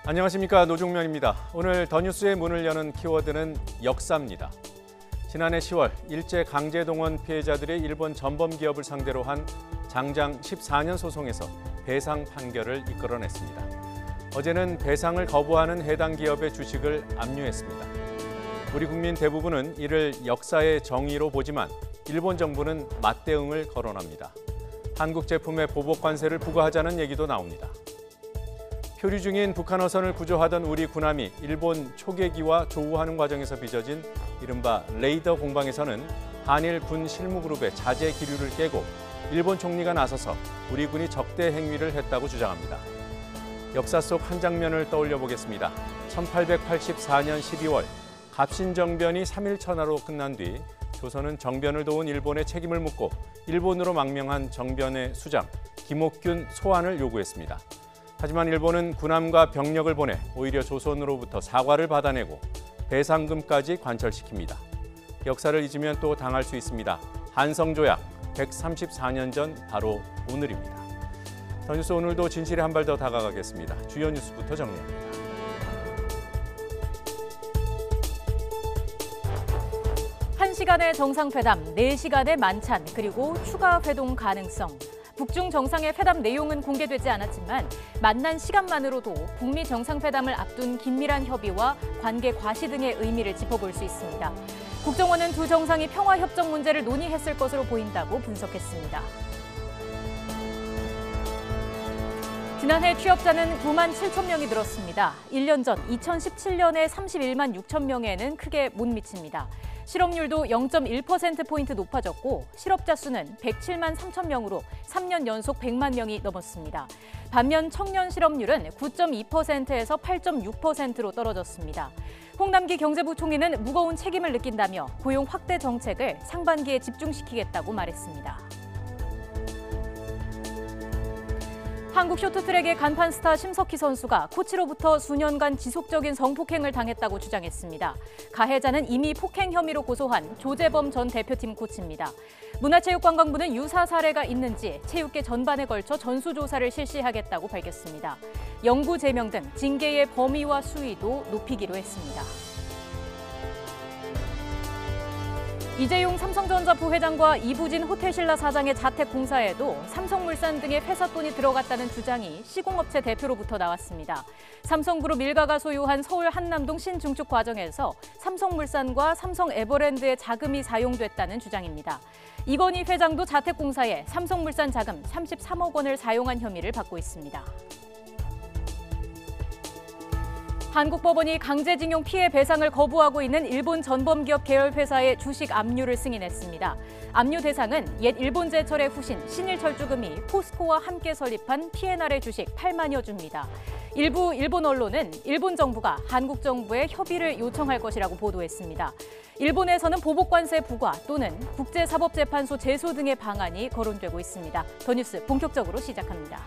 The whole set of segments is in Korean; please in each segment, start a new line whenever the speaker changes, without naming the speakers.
안녕하십니까, 노중면입니다. 오늘 더 뉴스의 문을 여는 키워드는 역사입니다. 지난해 10월 일제강제동원 피해자들이 일본 전범기업을 상대로 한 장장 14년 소송에서 배상 판결을 이끌어냈습니다. 어제는 배상을 거부하는 해당 기업의 주식을 압류했습니다. 우리 국민 대부분은 이를 역사의 정의로 보지만 일본 정부는 맞대응을 거론합니다. 한국 제품에 보복 관세를 부과하자는 얘기도 나옵니다. 표류 중인 북한 어선을 구조하던 우리 군함이 일본 초계기와 조우하는 과정에서 빚어진 이른바 레이더 공방에서는 한일 군 실무그룹의 자재 기류를 깨고 일본 총리가 나서서 우리 군이 적대 행위를 했다고 주장합니다. 역사 속 한 장면을 떠올려 보겠습니다. 1884년 12월 갑신정변이 3일 천하로 끝난 뒤 조선은 정변을 도운 일본의 책임을 묻고 일본으로 망명한 정변의 수장 김옥균 소환을 요구했습니다. 하지만 일본은 군함과 병력을 보내 오히려 조선으로부터 사과를 받아내고 배상금까지 관철시킵니다. 역사를 잊으면 또 당할 수 있습니다. 한성조약 134년 전 바로 오늘입니다. 더 뉴스 오늘도 진실에 한 발 더 다가가겠습니다. 주요 뉴스부터 정리합니다.
한 시간의 정상회담, 4시간의 만찬, 그리고 추가 회동 가능성. 북중 정상의 회담 내용은 공개되지 않았지만 만난 시간만으로도 북미 정상회담을 앞둔 긴밀한 협의와 관계 과시 등의 의미를 짚어볼 수 있습니다. 국정원은 두 정상이 평화협정 문제를 논의했을 것으로 보인다고 분석했습니다. 지난해 취업자는 9만 7천 명이 늘었습니다. 1년 전 2017년에 31만 6천 명에는 크게 못 미칩니다. 실업률도 0.1%포인트 높아졌고 실업자 수는 107만 3천 명으로 3년 연속 100만 명이 넘었습니다. 반면 청년 실업률은 9.2%에서 8.6%로 떨어졌습니다. 홍남기 경제부총리는 무거운 책임을 느낀다며 고용 확대 정책을 상반기에 집중시키겠다고 말했습니다. 한국 쇼트트랙의 간판 스타 심석희 선수가 코치로부터 수년간 지속적인 성폭행을 당했다고 주장했습니다. 가해자는 이미 폭행 혐의로 고소한 조재범 전 대표팀 코치입니다. 문화체육관광부는 유사 사례가 있는지 체육계 전반에 걸쳐 전수조사를 실시하겠다고 밝혔습니다. 영구 제명 등 징계의 범위와 수위도 높이기로 했습니다. 이재용 삼성전자 부회장과 이부진 호텔신라 사장의 자택 공사에도 삼성물산 등의 회사 돈이 들어갔다는 주장이 시공업체 대표로부터 나왔습니다. 삼성그룹 일가가 소유한 서울 한남동 신중축 과정에서 삼성물산과 삼성에버랜드의 자금이 사용됐다는 주장입니다. 이건희 회장도 자택 공사에 삼성물산 자금 33억 원을 사용한 혐의를 받고 있습니다. 한국 법원이 강제징용 피해 배상을 거부하고 있는 일본 전범기업 계열 회사의 주식 압류를 승인했습니다. 압류 대상은 옛 일본제철의 후신 신일철주금이 포스코와 함께 설립한 P&R의 주식 8만여 주입니다. 일부 일본 언론은 일본 정부가 한국 정부에 협의를 요청할 것이라고 보도했습니다. 일본에서는 보복관세 부과 또는 국제사법재판소 제소 등의 방안이 거론되고 있습니다. 더 뉴스 본격적으로 시작합니다.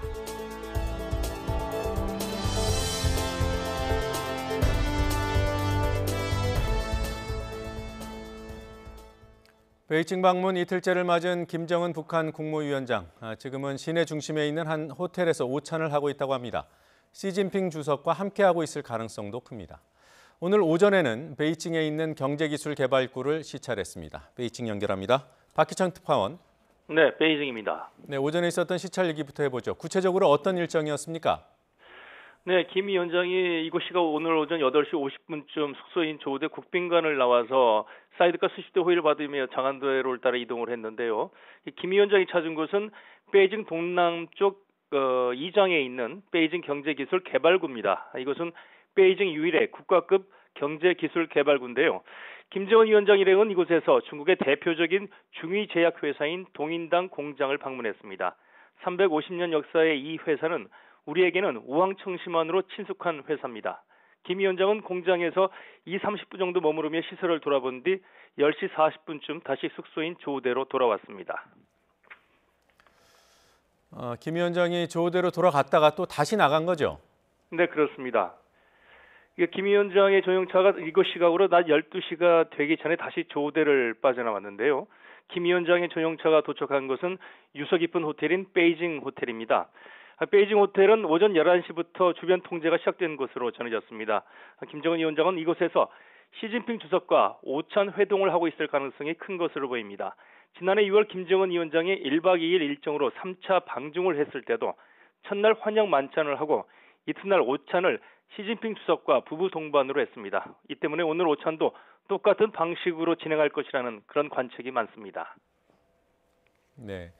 베이징 방문 이틀째를 맞은 김정은 북한 국무위원장. 지금은 시내 중심에 있는 한 호텔에서 오찬을 하고 있다고 합니다. 시진핑 주석과 함께하고 있을 가능성도 큽니다. 오늘 오전에는 베이징에 있는 경제기술개발구를 시찰했습니다. 베이징 연결합니다. 박희천 특파원.
네, 베이징입니다.
네, 오전에 있었던 시찰 얘기부터 해보죠. 구체적으로 어떤 일정이었습니까?
네, 김 위원장이 이곳 시각 오늘 오전 8시 50분쯤 숙소인 조우대 국빈관을 나와서 사이드카 수십대 호의를 받으며 장안도로를 따라 이동을 했는데요. 김 위원장이 찾은 곳은 베이징 동남쪽 이장에 있는 베이징 경제기술개발구입니다. 이곳은 베이징 유일의 국가급 경제기술개발구인데요. 김정은 위원장 일행은 이곳에서 중국의 대표적인 중위제약회사인 동인당 공장을 방문했습니다. 350년 역사의 이 회사는 우리에게는 우황청심환으로 친숙한 회사입니다. 김 위원장은 공장에서 30분 정도 머무르며 시설을 돌아본 뒤 10시 40분쯤 다시 숙소인 조우대로 돌아왔습니다.
김 위원장이 조우대로 돌아갔다가 또 다시 나간 거죠?
네, 그렇습니다. 김 위원장의 전용차가 이곳 시각으로 낮 12시가 되기 전에 다시 조우대를 빠져나왔는데요. 김 위원장의 전용차가 도착한 곳은 유서 깊은 호텔인 베이징 호텔입니다. 베이징 호텔은 오전 11시부터 주변 통제가 시작된 것으로 전해졌습니다. 김정은 위원장은 이곳에서 시진핑 주석과 오찬 회동을 하고 있을 가능성이 큰 것으로 보입니다. 지난해 2월 김정은 위원장이 1박 2일 일정으로 3차 방중을 했을 때도 첫날 환영 만찬을 하고 이튿날 오찬을 시진핑 주석과 부부 동반으로 했습니다. 이 때문에 오늘 오찬도 똑같은 방식으로 진행할 것이라는 그런 관측이 많습니다.
네.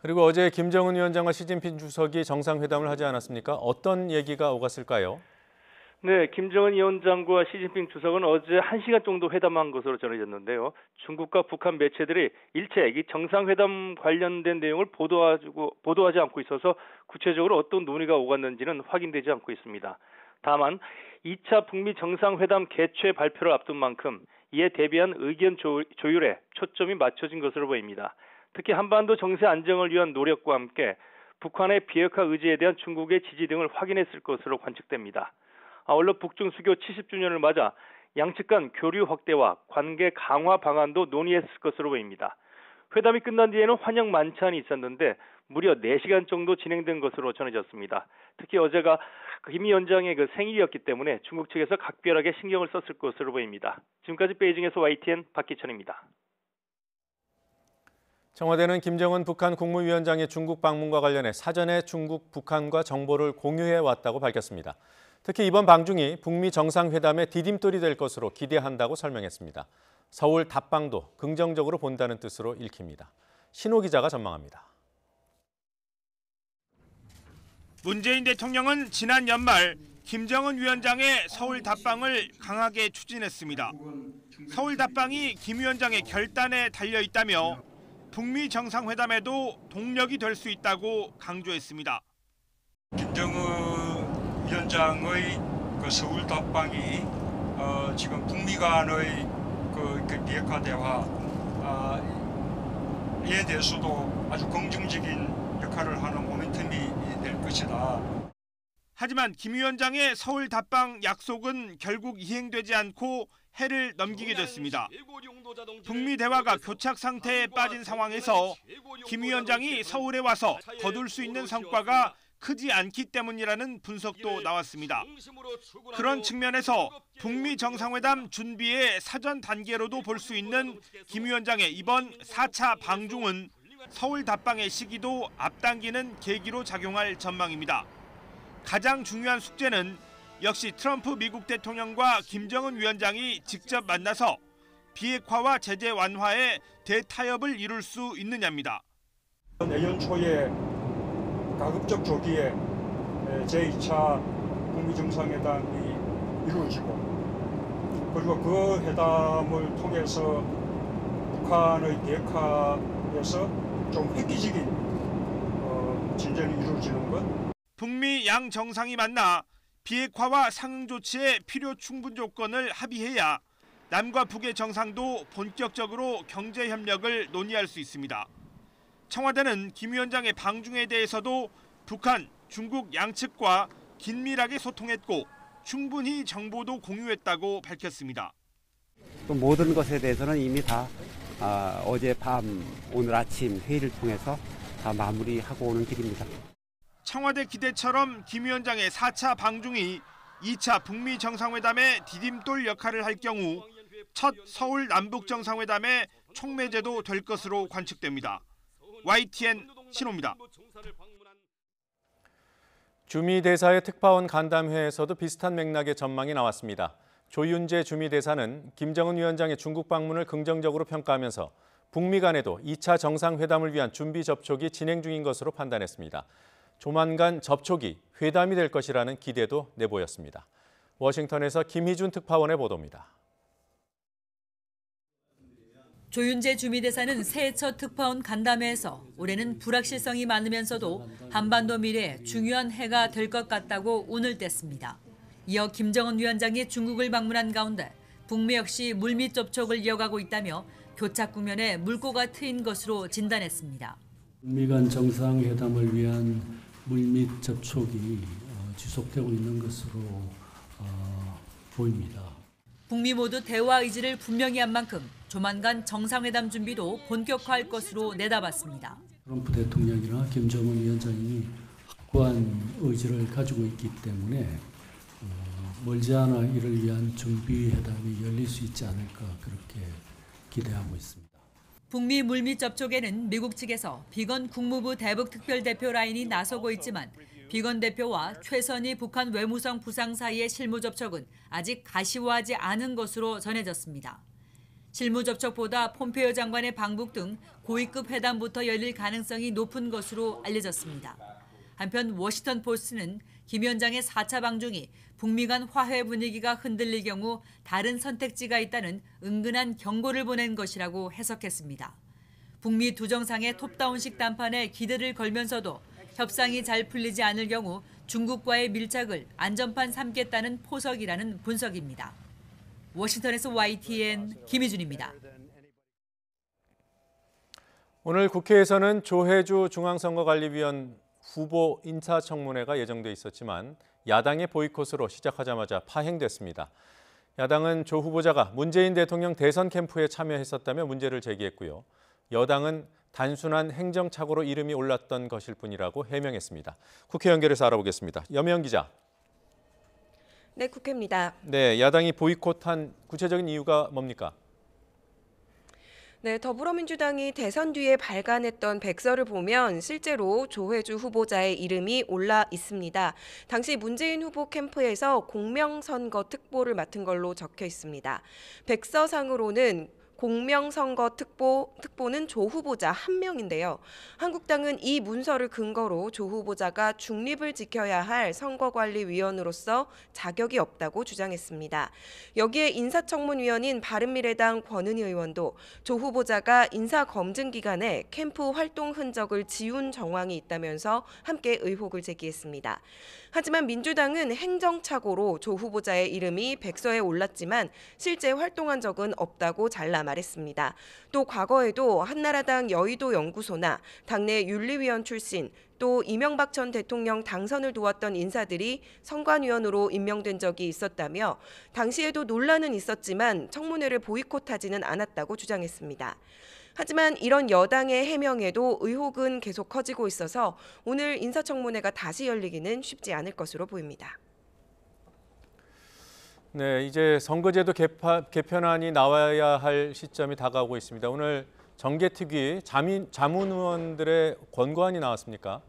그리고 어제 김정은 위원장과 시진핑 주석이 정상회담을 하지 않았습니까? 어떤 얘기가 오갔을까요?
네, 김정은 위원장과 시진핑 주석은 어제 1시간 정도 회담한 것으로 전해졌는데요. 중국과 북한 매체들이 일체 이 정상회담 관련된 내용을 보도하지 않고 있어서 구체적으로 어떤 논의가 오갔는지는 확인되지 않고 있습니다. 다만 2차 북미 정상회담 개최 발표를 앞둔 만큼 이에 대비한 의견 조율에 초점이 맞춰진 것으로 보입니다. 특히 한반도 정세 안정을 위한 노력과 함께 북한의 비핵화 의지에 대한 중국의 지지 등을 확인했을 것으로 관측됩니다. 아울러 북중 수교 70주년을 맞아 양측 간 교류 확대와 관계 강화 방안도 논의했을 것으로 보입니다. 회담이 끝난 뒤에는 환영 만찬이 있었는데 무려 4시간 정도 진행된 것으로 전해졌습니다. 특히 어제가 김 위원장의 생일이었기 때문에 중국 측에서 각별하게 신경을 썼을 것으로 보입니다. 지금까지 베이징에서 YTN 박기천입니다.
청와대는 김정은 북한 국무위원장의 중국 방문과 관련해 사전에 중국, 북한과 정보를 공유해 왔다고 밝혔습니다. 특히 이번 방중이 북미 정상회담의 디딤돌이 될 것으로 기대한다고 설명했습니다. 서울 답방도 긍정적으로 본다는 뜻으로 읽힙니다. 신호 기자가 전망합니다.
문재인 대통령은 지난 연말 김정은 위원장의 서울 답방을 강하게 추진했습니다. 서울 답방이 김 위원장의 결단에 달려 있다며 북미 정상회담에도 동력이 될 수 있다고 강조했습니다.
김정은 위원장의 그 서울 답방이 지금 북미 간의 그 비핵화 대화에 대해서도 아주 긍정적인 역할을 하는 모멘텀이 될 것이다.
하지만 김 위원장의 서울 답방 약속은 결국 이행되지 않고 해를 넘기게 됐습니다. 북미 대화가 교착 상태에 빠진 상황에서 김 위원장이 서울에 와서 거둘 수 있는 성과가 크지 않기 때문이라는 분석도 나왔습니다. 그런 측면에서 북미 정상회담 준비의 사전 단계로도 볼 수 있는 김 위원장의 이번 4차 방중은 서울 답방의 시기도 앞당기는 계기로 작용할 전망입니다. 가장 중요한 숙제는 역시 트럼프 미국 대통령과 김정은 위원장이 직접 만나서 비핵화와 제재 완화에 대타협을 이룰 수 있느냐입니다.
내년 초에 가급적 조기에 제2차 북미 정상회담이 이루어지고 그리고 그 회담을 통해서 북한의 비핵화에서 좀 획기적인 진전이 이루어지는 것.
북미 양 정상이 만나 비핵화와 상응 조치의 필요 충분 조건을 합의해야 남과 북의 정상도 본격적으로 경제 협력을 논의할 수 있습니다. 청와대는 김 위원장의 방중에 대해서도 북한, 중국 양측과 긴밀하게 소통했고 충분히 정보도 공유했다고 밝혔습니다.
또 모든 것에 대해서는 이미 다 어젯밤, 오늘 아침 회의를 통해서 다 마무리하고 오는 길입니다.
청와대 기대처럼 김 위원장의 4차 방중이 2차 북미 정상회담의 디딤돌 역할을 할 경우 첫 서울 남북 정상회담의 촉매제도 될 것으로 관측됩니다. YTN 신호입니다.
주미대사의 특파원 간담회에서도 비슷한 맥락의 전망이 나왔습니다. 조윤재 주미대사는 김정은 위원장의 중국 방문을 긍정적으로 평가하면서 북미 간에도 2차 정상회담을 위한 준비 접촉이 진행 중인 것으로 판단했습니다. 조만간 접촉이 회담이 될 것이라는 기대도 내보였습니다. 워싱턴에서 김희준 특파원의 보도입니다.
조윤재 주미대사는 새해 첫 특파원 간담회에서 올해는 불확실성이 많으면서도 한반도 미래에 중요한 해가 될 것 같다고 운을 뗐습니다. 이어 김정은 위원장이 중국을 방문한 가운데 북미 역시 물밑 접촉을 이어가고 있다며 교착 국면에 물꼬가 트인 것으로 진단했습니다.
북미 간 정상회담을 위한 물밑 접촉이 지속되고 있는 것으로 보입니다.
북미 모두 대화 의지를 분명히 한 만큼 조만간 정상회담 준비도 본격화할 것으로 내다봤습니다.
트럼프 대통령이나 김정은 위원장이 확고한 의지를 가지고 있기 때문에 멀지 않아 이를 위한 정비회담이 열릴 수 있지 않을까 그렇게 기대하고 있습니다.
북미 물밑 접촉에는 미국 측에서 비건 국무부 대북 특별대표 라인이 나서고 있지만 비건 대표와 최선희 북한 외무성 부상 사이의 실무 접촉은 아직 가시화하지 않은 것으로 전해졌습니다. 실무 접촉보다 폼페이오 장관의 방북 등 고위급 회담부터 열릴 가능성이 높은 것으로 알려졌습니다. 한편 워싱턴 포스트는 김 위원장의 4차 방중이 북미 간 화해 분위기가 흔들릴 경우 다른 선택지가 있다는 은근한 경고를 보낸 것이라고 해석했습니다. 북미 두 정상의 톱다운식 담판에 기대를 걸면서도 협상이 잘 풀리지 않을 경우 중국과의 밀착을 안전판 삼겠다는 포석이라는 분석입니다. 워싱턴에서 YTN 김희준입니다.
오늘 국회에서는 조혜주 중앙선거관리위원 후보 인사청문회가 예정돼 있었지만 야당의 보이콧으로 시작하자마자 파행됐습니다. 야당은 조 후보자가 문재인 대통령 대선 캠프에 참여했었다며 문제를 제기했고요. 여당은 단순한 행정착오로 이름이 올랐던 것일 뿐이라고 해명했습니다. 국회 연결해서 알아보겠습니다. 염혜영 기자.
네, 국회입니다.
네, 야당이 보이콧한 구체적인 이유가 뭡니까?
네, 더불어민주당이 대선 뒤에 발간했던 백서를 보면 실제로 조혜주 후보자의 이름이 올라 있습니다. 당시 문재인 후보 캠프에서 공명선거 특보를 맡은 걸로 적혀 있습니다. 백서상으로는 공명선거 특보는 조 후보자 한 명인데요. 한국당은 이 문서를 근거로 조 후보자가 중립을 지켜야 할 선거관리위원으로서 자격이 없다고 주장했습니다. 여기에 인사청문위원인 바른미래당 권은희 의원도 조 후보자가 인사검증 기간에 캠프 활동 흔적을 지운 정황이 있다면서 함께 의혹을 제기했습니다. 하지만 민주당은 행정착오로 조 후보자의 이름이 백서에 올랐지만 실제 활동한 적은 없다고 잘라 말했습니다. 또 과거에도 한나라당 여의도 연구소나 당내 윤리위원 출신 또 이명박 전 대통령 당선을 도왔던 인사들이 선관위원으로 임명된 적이 있었다며 당시에도 논란은 있었지만 청문회를 보이콧하지는 않았다고 주장했습니다. 하지만 이런 여당의 해명에도 의혹은 계속 커지고 있어서 오늘 인사청문회가 다시 열리기는 쉽지 않을 것으로 보입니다.
네, 이제 선거제도 개편안이 나와야 할 시점이 다가오고 있습니다. 오늘 정개특위 자문위원들의 권고안이 나왔습니까?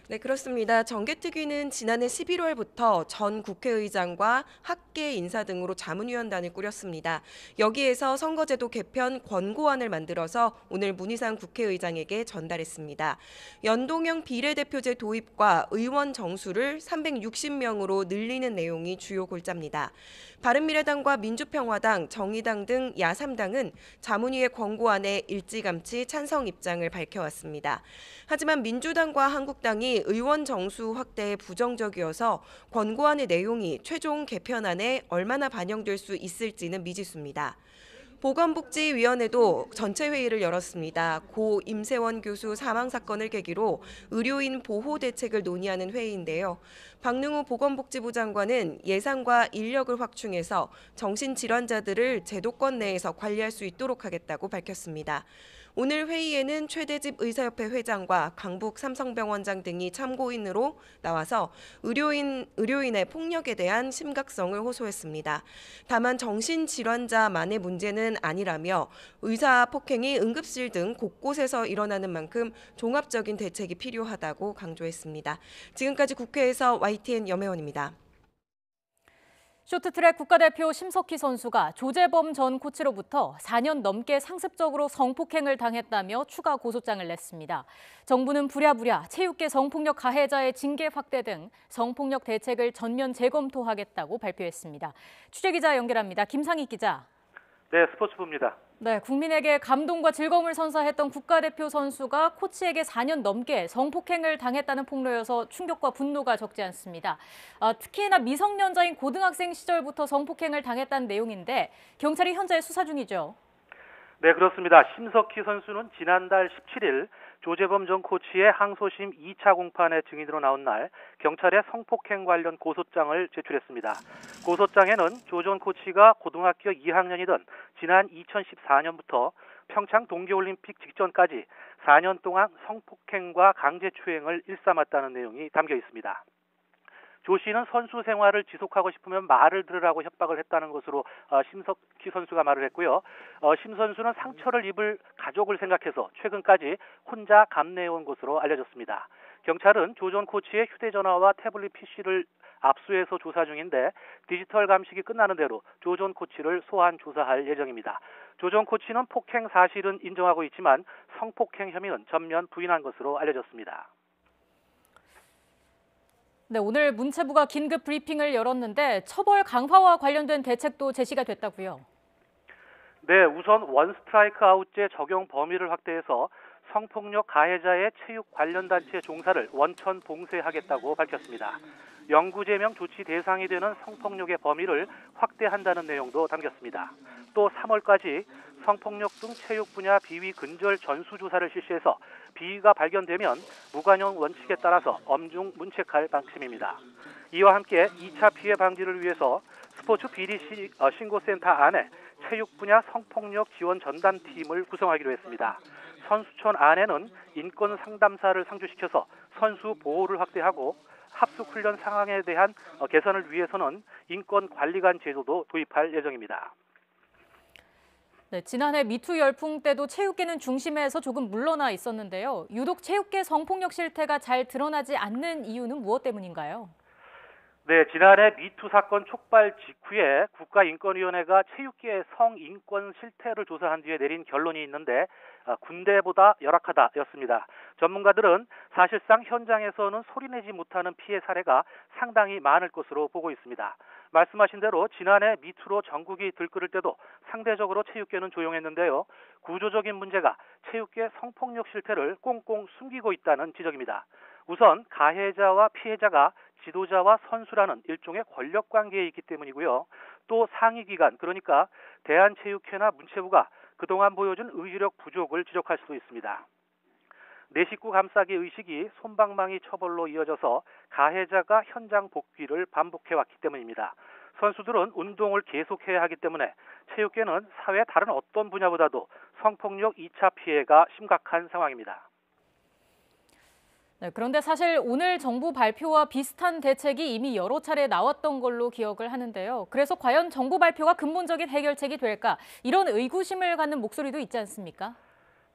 네, 그렇습니다. 정개특위는 지난해 11월부터 전 국회의장과 학계 인사 등으로 자문위원단을 꾸렸습니다. 여기에서 선거제도 개편 권고안을 만들어서 오늘 문희상 국회의장에게 전달했습니다. 연동형 비례대표제 도입과 의원 정수를 360명으로 늘리는 내용이 주요 골자입니다. 바른미래당과 민주평화당, 정의당 등 야3당은 자문위의 권고안에 일찌감치 찬성 입장을 밝혀왔습니다. 하지만 민주당과 한국당이 의원 정수 확대에 부정적이어서 권고안의 내용이 최종 개편안에 얼마나 반영될 수 있을지는 미지수입니다. 보건복지위원회도 전체 회의를 열었습니다. 고 임세원 교수 사망 사건을 계기로 의료인 보호 대책을 논의하는 회의인데요. 박능우 보건복지부 장관은 예산과 인력을 확충해서 정신질환자들을 제도권 내에서 관리할 수 있도록 하겠다고 밝혔습니다. 오늘 회의에는 최대집 의사협회 회장과 강북 삼성병원장 등이 참고인으로 나와서 의료인의 폭력에 대한 심각성을 호소했습니다. 다만 정신질환자만의 문제는 아니라며 의사 폭행이 응급실 등 곳곳에서 일어나는 만큼 종합적인 대책이 필요하다고 강조했습니다. 지금까지 국회에서 YTN 염혜원입니다.
쇼트트랙 국가대표 심석희 선수가 조재범 전 코치로부터 4년 넘게 상습적으로 성폭행을 당했다며 추가 고소장을 냈습니다. 정부는 부랴부랴 체육계 성폭력 가해자의 징계 확대 등 성폭력 대책을 전면 재검토하겠다고 발표했습니다. 취재기자 연결합니다. 김상희 기자.
네, 스포츠부입니다.
네, 국민에게 감동과 즐거움을 선사했던 국가대표 선수가 코치에게 4년 넘게 성폭행을 당했다는 폭로여서 충격과 분노가 적지 않습니다. 특히나 미성년자인 고등학생 시절부터 성폭행을 당했다는 내용인데 경찰이 현재 수사 중이죠.
네, 그렇습니다. 심석희 선수는 지난달 17일 조재범 전 코치의 항소심 2차 공판에 증인으로 나온 날 경찰에 성폭행 관련 고소장을 제출했습니다. 고소장에는 조 전 코치가 고등학교 2학년이던 지난 2014년부터
평창 동계올림픽 직전까지 4년 동안 성폭행과 강제추행을 일삼았다는 내용이 담겨 있습니다. 조 씨는 선수 생활을 지속하고 싶으면 말을 들으라고 협박을 했다는 것으로 심석희 선수가 말을 했고요. 심 선수는 상처를 입을 가족을 생각해서 최근까지 혼자 감내해온 것으로 알려졌습니다. 경찰은 조 전 코치의 휴대전화와 태블릿 PC를 압수해서 조사 중인데 디지털 감식이 끝나는 대로 조 전 코치를 소환 조사할 예정입니다. 조 전 코치는 폭행 사실은 인정하고 있지만 성폭행 혐의는 전면 부인한 것으로 알려졌습니다.
네, 오늘 문체부가 긴급 브리핑을 열었는데 처벌 강화와 관련된 대책도 제시가 됐다고요.
네, 우선 원 스트라이크 아웃제 적용 범위를 확대해서 성폭력 가해자의 체육 관련 단체 종사를 원천 봉쇄하겠다고 밝혔습니다. 영구제명 조치 대상이 되는 성폭력의 범위를 확대한다는 내용도 담겼습니다. 또 3월까지 성폭력 등 체육 분야 비위 근절 전수조사를 실시해서 비위가 발견되면 무관용 원칙에 따라서 엄중 문책할 방침입니다. 이와 함께 2차 피해 방지를 위해서 스포츠 비리 신고센터 안에 체육 분야 성폭력 지원 전담팀을 구성하기로 했습니다. 선수촌 안에는 인권 상담사를 상주시켜서 선수 보호를 확대하고 합숙 훈련 상황에 대한 개선을 위해서는 인권관리관 제도도 도입할 예정입니다.
네, 지난해 미투 열풍 때도 체육계는 중심에서 조금 물러나 있었는데요. 유독 체육계 성폭력 실태가 잘 드러나지 않는 이유는 무엇 때문인가요?
네, 지난해 미투 사건 촉발 직후에 국가인권위원회가 체육계의 성인권 실태를 조사한 뒤에 내린 결론이 있는데 군대보다 열악하다였습니다. 전문가들은 사실상 현장에서는 소리내지 못하는 피해 사례가 상당히 많을 것으로 보고 있습니다. 말씀하신 대로 지난해 미투로 전국이 들끓을 때도 상대적으로 체육계는 조용했는데요. 구조적인 문제가 체육계 성폭력 실태를 꽁꽁 숨기고 있다는 지적입니다. 우선 가해자와 피해자가 지도자와 선수라는 일종의 권력 관계에 있기 때문이고요. 또 상위 기관, 그러니까 대한체육회나 문체부가 그동안 보여준 의지력 부족을 지적할 수도 있습니다. 내 식구 감싸기 의식이 솜방망이 처벌로 이어져서 가해자가 현장 복귀를 반복해왔기 때문입니다. 선수들은 운동을 계속해야 하기 때문에 체육계는 사회 다른 어떤 분야보다도 성폭력 2차 피해가 심각한 상황입니다.
네, 그런데 사실 오늘 정부 발표와 비슷한 대책이 이미 여러 차례 나왔던 걸로 기억을 하는데요. 그래서 과연 정부 발표가 근본적인 해결책이 될까? 이런 의구심을 갖는 목소리도 있지 않습니까?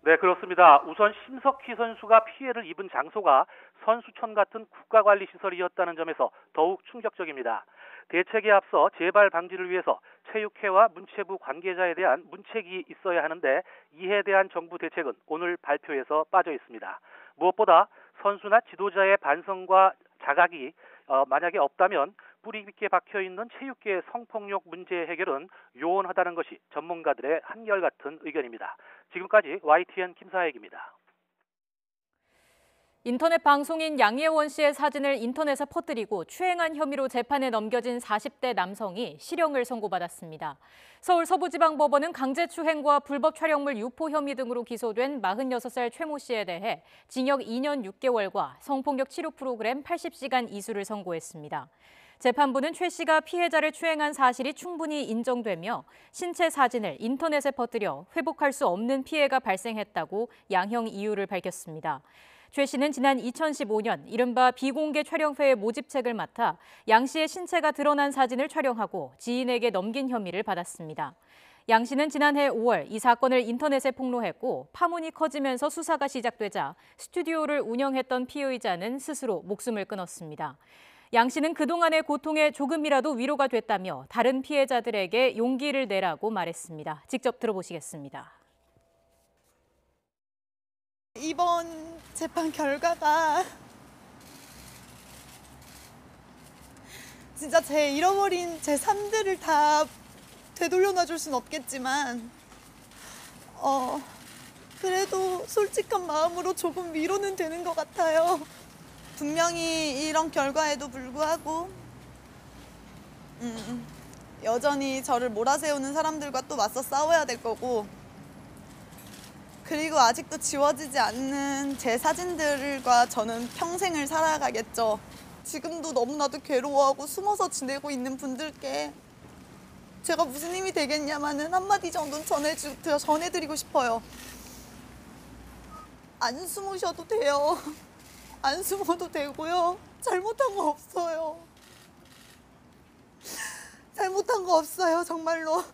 네, 그렇습니다. 우선 심석희 선수가 피해를 입은 장소가 선수촌 같은 국가관리시설이었다는 점에서 더욱 충격적입니다. 대책에 앞서 재발 방지를 위해서 체육회와 문체부 관계자에 대한 문책이 있어야 하는데 이에 대한 정부 대책은 오늘 발표에서 빠져 있습니다. 무엇보다 선수나 지도자의 반성과 자각이 만약에 없다면 뿌리 깊게 박혀있는 체육계의 성폭력 문제 해결은 요원하다는 것이 전문가들의 한결같은 의견입니다. 지금까지 YTN 김사익입니다.
인터넷 방송인 양예원 씨의 사진을 인터넷에 퍼뜨리고 추행한 혐의로 재판에 넘겨진 40대 남성이 실형을 선고받았습니다. 서울 서부지방법원은 강제추행과 불법 촬영물 유포 혐의 등으로 기소된 46살 최 모 씨에 대해 징역 2년 6개월과 성폭력 치료 프로그램 80시간 이수를 선고했습니다. 재판부는 최 씨가 피해자를 추행한 사실이 충분히 인정되며 신체 사진을 인터넷에 퍼뜨려 회복할 수 없는 피해가 발생했다고 양형 이유를 밝혔습니다. 최 씨는 지난 2015년 이른바 비공개 촬영회의 모집책을 맡아 양 씨의 신체가 드러난 사진을 촬영하고 지인에게 넘긴 혐의를 받았습니다. 양 씨는 지난해 5월 이 사건을 인터넷에 폭로했고 파문이 커지면서 수사가 시작되자 스튜디오를 운영했던 피의자는 스스로 목숨을 끊었습니다. 양 씨는 그동안의 고통에 조금이라도 위로가 됐다며 다른 피해자들에게 용기를 내라고 말했습니다. 직접 들어보시겠습니다.
이번 재판 결과가 진짜 제 잃어버린 제 삶들을 다 되돌려놔줄 순 없겠지만 그래도 솔직한 마음으로 조금 위로는 되는 것 같아요. 분명히 이런 결과에도 불구하고 여전히 저를 몰아세우는 사람들과 또 맞서 싸워야 될 거고 그리고 아직도 지워지지 않는 제 사진들과 저는 평생을 살아가겠죠. 지금도 너무나도 괴로워하고 숨어서 지내고 있는 분들께 제가 무슨 힘이 되겠냐마는 한마디 정도는 전해드리고 싶어요. 안 숨으셔도 돼요. 안 숨어도 되고요. 잘못한 거 없어요. 잘못한 거 없어요, 정말로.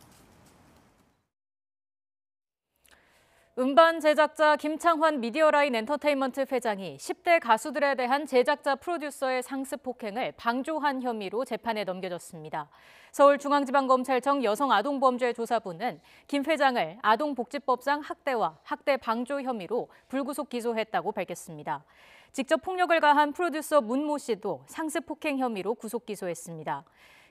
음반 제작자 김창환 미디어라인 엔터테인먼트 회장이 10대 가수들에 대한 제작자 프로듀서의 상습 폭행을 방조한 혐의로 재판에 넘겨졌습니다. 서울중앙지방검찰청 여성아동범죄조사부는 김 회장을 아동복지법상 학대와 학대 방조 혐의로 불구속 기소했다고 밝혔습니다. 직접 폭력을 가한 프로듀서 문모 씨도 상습 폭행 혐의로 구속 기소했습니다.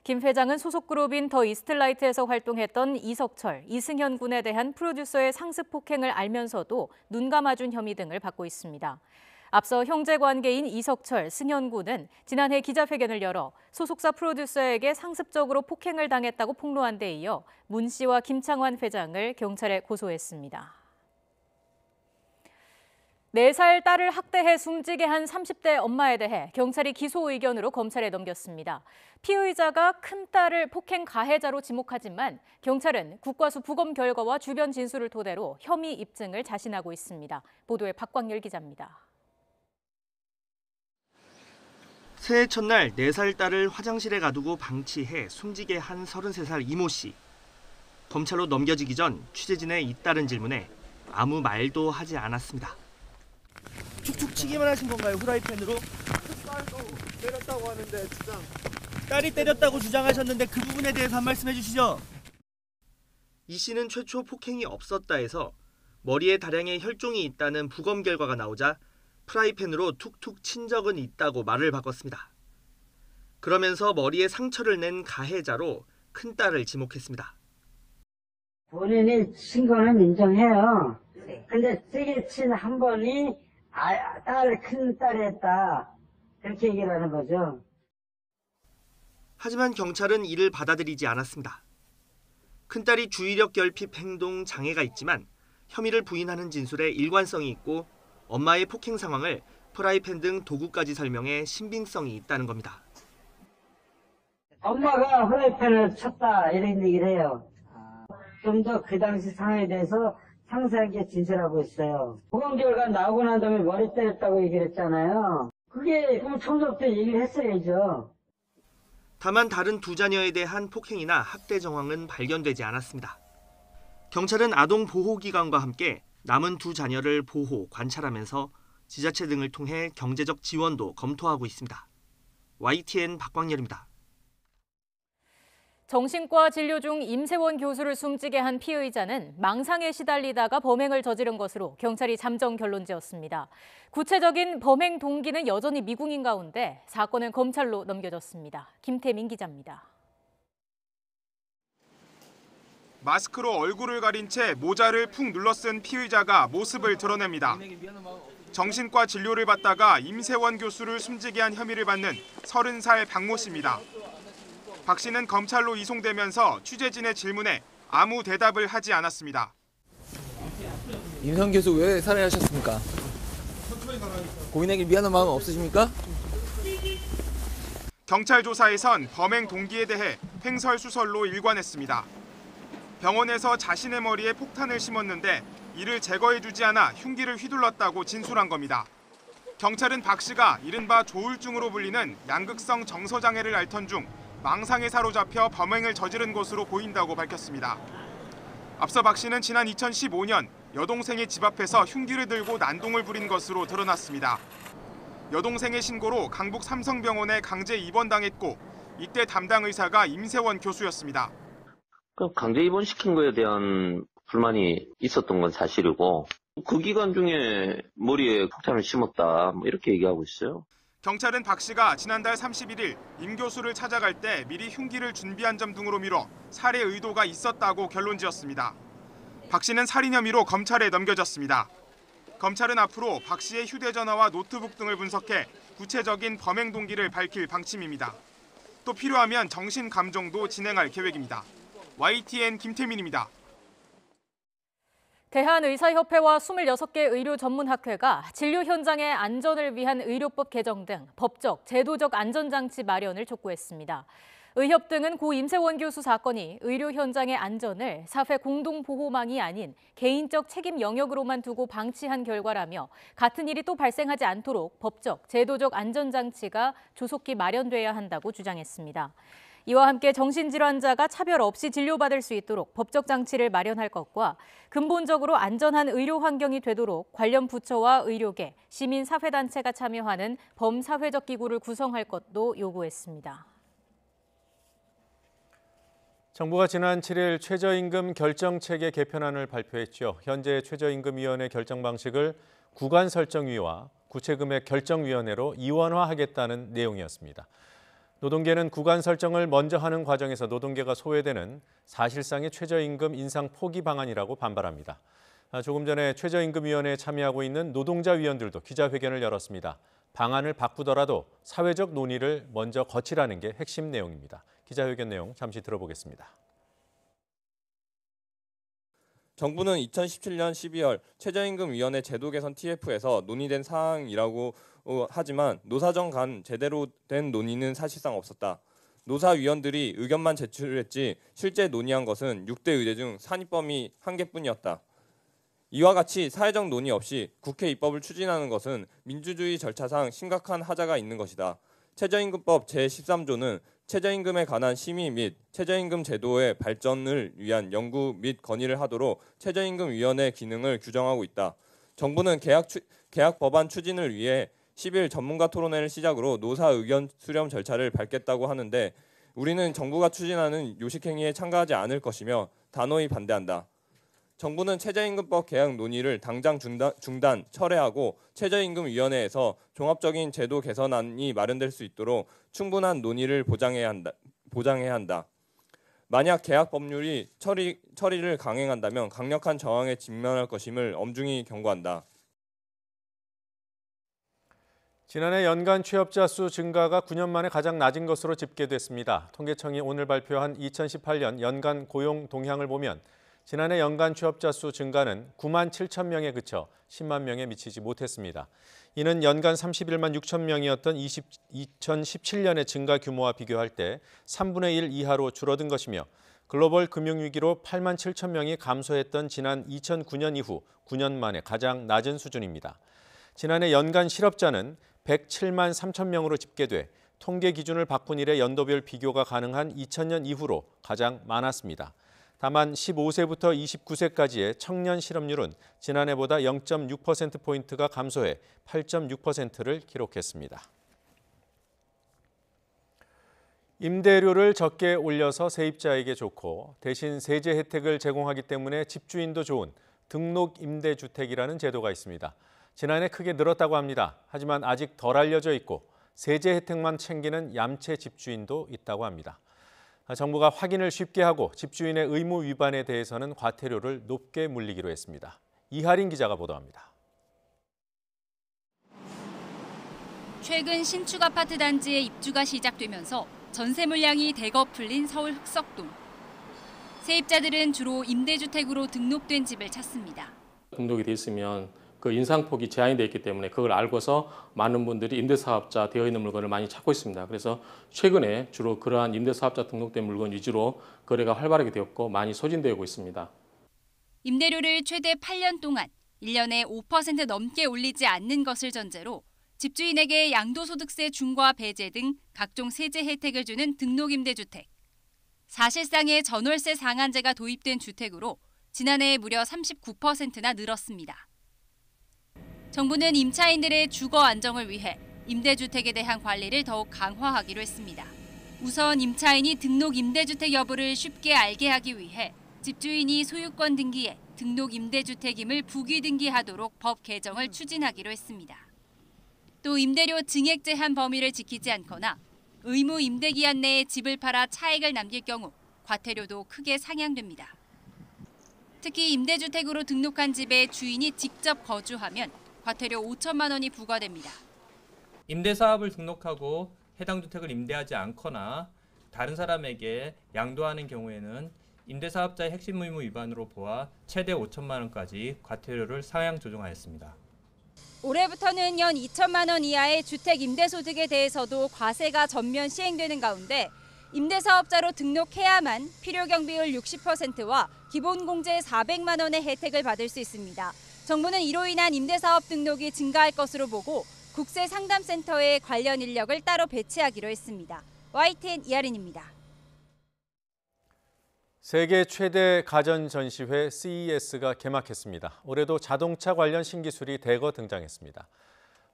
김 회장은 소속 그룹인 더 이스트라이트에서 활동했던 이석철, 이승현 군에 대한 프로듀서의 상습 폭행을 알면서도 눈 감아준 혐의 등을 받고 있습니다. 앞서 형제 관계인 이석철, 승현 군은 지난해 기자회견을 열어 소속사 프로듀서에게 상습적으로 폭행을 당했다고 폭로한 데 이어 문 씨와 김창환 회장을 경찰에 고소했습니다. 4살 딸을 학대해 숨지게 한 30대 엄마에 대해 경찰이 기소 의견으로 검찰에 넘겼습니다. 피의자가 큰딸을 폭행 가해자로 지목하지만 경찰은 국과수 부검 결과와 주변 진술을 토대로 혐의 입증을 자신하고 있습니다. 보도에 박광열 기자입니다.
새해 첫날 4살 딸을 화장실에 가두고 방치해 숨지게 한 33살 이모 씨. 검찰로 넘겨지기 전 취재진의 잇따른 질문에 아무 말도 하지 않았습니다.
축축 치기만 하신 건가요, 후라이팬으로? 딸도 때렸다고 하는데 주장. 딸이 때렸다고 주장하셨는데 그 부분에 대해서 한 말씀 해주시죠.
이 씨는 최초 폭행이 없었다 해서 머리에 다량의 혈종이 있다는 부검 결과가 나오자 프라이팬으로 툭툭 친 적은 있다고 말을 바꿨습니다. 그러면서 머리에 상처를 낸 가해자로 큰딸을 지목했습니다.
본인이 친 거는 인정해요. 근데 세게 친 한 번이 큰 딸이 했다. 그렇게 얘기를 하는 거죠.
하지만 경찰은 이를 받아들이지 않았습니다. 큰딸이 주의력 결핍 행동 장애가 있지만 혐의를 부인하는 진술에 일관성이 있고 엄마의 폭행 상황을 프라이팬 등 도구까지 설명해 신빙성이 있다는 겁니다.
엄마가 프라이팬을 쳤다 이런 얘기를 해요. 좀 더 그 당시 상황에 대해서 상세하게 진술하고 있어요. 보건 결과 나오고 난 다음에 머리 때렸다고 얘기를 했잖아요. 그게 그럼 처음부터 얘기를 했어야죠.
다만 다른 두 자녀에 대한 폭행이나 학대 정황은 발견되지 않았습니다. 경찰은 아동보호기관과 함께 남은 두 자녀를 보호, 관찰하면서 지자체 등을 통해 경제적 지원도 검토하고 있습니다. YTN 박광열입니다.
정신과 진료 중 임세원 교수를 숨지게 한 피의자는 망상에 시달리다가 범행을 저지른 것으로 경찰이 잠정 결론지었습니다. 구체적인 범행 동기는 여전히 미궁인 가운데 사건은 검찰로 넘겨졌습니다. 김태민 기자입니다.
마스크로 얼굴을 가린 채 모자를 푹 눌러쓴 피의자가 모습을 드러냅니다. 정신과 진료를 받다가 임세원 교수를 숨지게 한 혐의를 받는 30살 박모 씨입니다. 박 씨는 검찰로 이송되면서 취재진의 질문에 아무 대답을 하지 않았습니다.
임세원 교수 왜 살해하셨습니까? 고인에게 미안한 마음 없으십니까?
경찰 조사에선 범행 동기에 대해 횡설수설로 일관했습니다. 병원에서 자신의 머리에 폭탄을 심었는데 이를 제거해주지 않아 흉기를 휘둘렀다고 진술한 겁니다. 경찰은 박 씨가 이른바 조울증으로 불리는 양극성 정서장애를 앓던 중 망상에 사로잡혀 범행을 저지른 것으로 보인다고 밝혔습니다. 앞서 박 씨는 지난 2015년 여동생의 집 앞에서 흉기를 들고 난동을 부린 것으로 드러났습니다. 여동생의 신고로 강북 삼성병원에 강제 입원당했고 이때 담당 의사가 임세원 교수였습니다.
강제 입원시킨 거에 대한 불만이 있었던 건 사실이고 그 기간 중에 머리에 폭탄을 심었다 이렇게 얘기하고 있어요.
경찰은 박 씨가 지난달 31일 임 교수를 찾아갈 때 미리 흉기를 준비한 점 등으로 미뤄 살해 의도가 있었다고 결론지었습니다. 박 씨는 살인 혐의로 검찰에 넘겨졌습니다. 검찰은 앞으로 박 씨의 휴대전화와 노트북 등을 분석해 구체적인 범행 동기를 밝힐 방침입니다. 또 필요하면 정신 감정도 진행할 계획입니다. YTN 김태민입니다.
대한의사협회와 26개 의료전문학회가 진료 현장의 안전을 위한 의료법 개정 등 법적, 제도적 안전장치 마련을 촉구했습니다. 의협 등은 고 임세원 교수 사건이 의료 현장의 안전을 사회 공동보호망이 아닌 개인적 책임 영역으로만 두고 방치한 결과라며 같은 일이 또 발생하지 않도록 법적, 제도적 안전장치가 조속히 마련돼야 한다고 주장했습니다. 이와 함께 정신질환자가 차별 없이 진료받을 수 있도록 법적 장치를 마련할 것과 근본적으로 안전한 의료 환경이 되도록 관련 부처와 의료계, 시민사회단체가 참여하는 범사회적 기구를 구성할 것도 요구했습니다.
정부가 지난 7일 최저임금 결정체계 개편안을 발표했죠. 현재 최저임금위원회 결정 방식을 구간설정위와 구체금액 결정위원회로 이원화하겠다는 내용이었습니다. 노동계는 구간 설정을 먼저 하는 과정에서 노동계가 소외되는 사실상의 최저임금 인상 포기 방안이라고 반발합니다. 조금 전에 최저임금위원회에 참여하고 있는 노동자 위원들도 기자회견을 열었습니다. 방안을 바꾸더라도 사회적 논의를 먼저 거치라는 게 핵심 내용입니다. 기자회견 내용 잠시 들어보겠습니다.
정부는 2017년 12월 최저임금위원회 제도 개선 TF에서 논의된 사항이라고 하지만 노사정 간 제대로 된 논의는 사실상 없었다. 노사위원들이 의견만 제출했지 실제 논의한 것은 6대 의제 중 산입범위 1개뿐이었다. 이와 같이 사회적 논의 없이 국회 입법을 추진하는 것은 민주주의 절차상 심각한 하자가 있는 것이다. 최저임금법 제13조는 최저임금에 관한 심의 및 최저임금 제도의 발전을 위한 연구 및 건의를 하도록 최저임금위원회 기능을 규정하고 있다. 정부는 계약 법안 추진을 위해 10일 전문가 토론회를 시작으로 노사 의견 수렴 절차를 밟겠다고 하는데 우리는 정부가 추진하는 요식행위에 참가하지 않을 것이며 단호히 반대한다. 정부는 최저임금법 개혁 논의를 당장 중단, 철회하고 최저임금위원회에서 종합적인 제도 개선안이 마련될 수 있도록 충분한 논의를 보장해야 한다. 만약 개혁 법률이 처리를 강행한다면 강력한 저항에 직면할 것임을 엄중히 경고한다.
지난해 연간 취업자 수 증가가 9년 만에 가장 낮은 것으로 집계됐습니다. 통계청이 오늘 발표한 2018년 연간 고용 동향을 보면 지난해 연간 취업자 수 증가는 9만 7천 명에 그쳐 10만 명에 미치지 못했습니다. 이는 연간 31만 6천 명이었던 2017년의 증가 규모와 비교할 때 3분의 1 이하로 줄어든 것이며 글로벌 금융위기로 8만 7천 명이 감소했던 지난 2009년 이후 9년 만에 가장 낮은 수준입니다. 지난해 연간 실업자는 107만 3천 명으로 집계돼 통계 기준을 바꾼 이래 연도별 비교가 가능한 2000년 이후로 가장 많았습니다. 다만 15세부터 29세까지의 청년 실업률은 지난해보다 0.6%포인트가 감소해 8.6%를 기록했습니다. 임대료를 적게 올려서 세입자에게 좋고 대신 세제 혜택을 제공하기 때문에 집주인도 좋은 등록임대주택이라는 제도가 있습니다. 지난해 크게 늘었다고 합니다. 하지만 아직 덜 알려져 있고 세제 혜택만 챙기는 얌체 집주인도 있다고 합니다. 정부가 확인을 쉽게 하고 집주인의 의무 위반에 대해서는 과태료를 높게 물리기로 했습니다. 이하린 기자가 보도합니다.
최근 신축 아파트 단지의 입주가 시작되면서 전세 물량이 대거 풀린 서울 흑석동. 세입자들은 주로 임대주택으로 등록된 집을 찾습니다.
등록이 돼 있으면 그 인상폭이 제한이 돼 있기 때문에 그걸 알고서 많은 분들이 임대사업자 되어 있는 물건을 많이 찾고 있습니다. 그래서 최근에 주로 그러한 임대사업자 등록된 물건 위주로 거래가 활발하게 되었고 많이 소진되고 있습니다.
임대료를 최대 8년 동안 1년에 5% 넘게 올리지 않는 것을 전제로 집주인에게 양도소득세 중과 배제 등 각종 세제 혜택을 주는 등록임대주택. 사실상의 전월세 상한제가 도입된 주택으로 지난해 무려 39%나 늘었습니다. 정부는 임차인들의 주거 안정을 위해 임대주택에 대한 관리를 더욱 강화하기로 했습니다. 우선 임차인이 등록 임대주택 여부를 쉽게 알게 하기 위해 집주인이 소유권 등기에 등록 임대주택임을 부기 등기하도록 법 개정을 추진하기로 했습니다. 또 임대료 증액 제한 범위를 지키지 않거나 의무 임대기한 내에 집을 팔아 차익을 남길 경우 과태료도 크게 상향됩니다. 특히 임대주택으로 등록한 집에 주인이 직접 거주하면 과태료 5천만 원이 부과됩니다.
임대사업을 등록하고 해당 주택을 임대하지 않거나 다른 사람에게 양도하는 경우에는 임대사업자의 핵심 의무 위반으로 보아 최대 5천만 원까지 과태료를 상향 조정하였습니다.
올해부터는 연 2천만 원 이하의 주택 임대소득에 대해서도 과세가 전면 시행되는 가운데 임대사업자로 등록해야만 필요경비율 60%와 기본공제 400만 원의 혜택을 받을 수 있습니다. 정부는 이로 인한 임대사업 등록이 증가할 것으로 보고 국세상담센터에 관련 인력을 따로 배치하기로 했습니다. YTN 이하린입니다.
세계 최대 가전 전시회 CES가 개막했습니다. 올해도 자동차 관련 신기술이 대거 등장했습니다.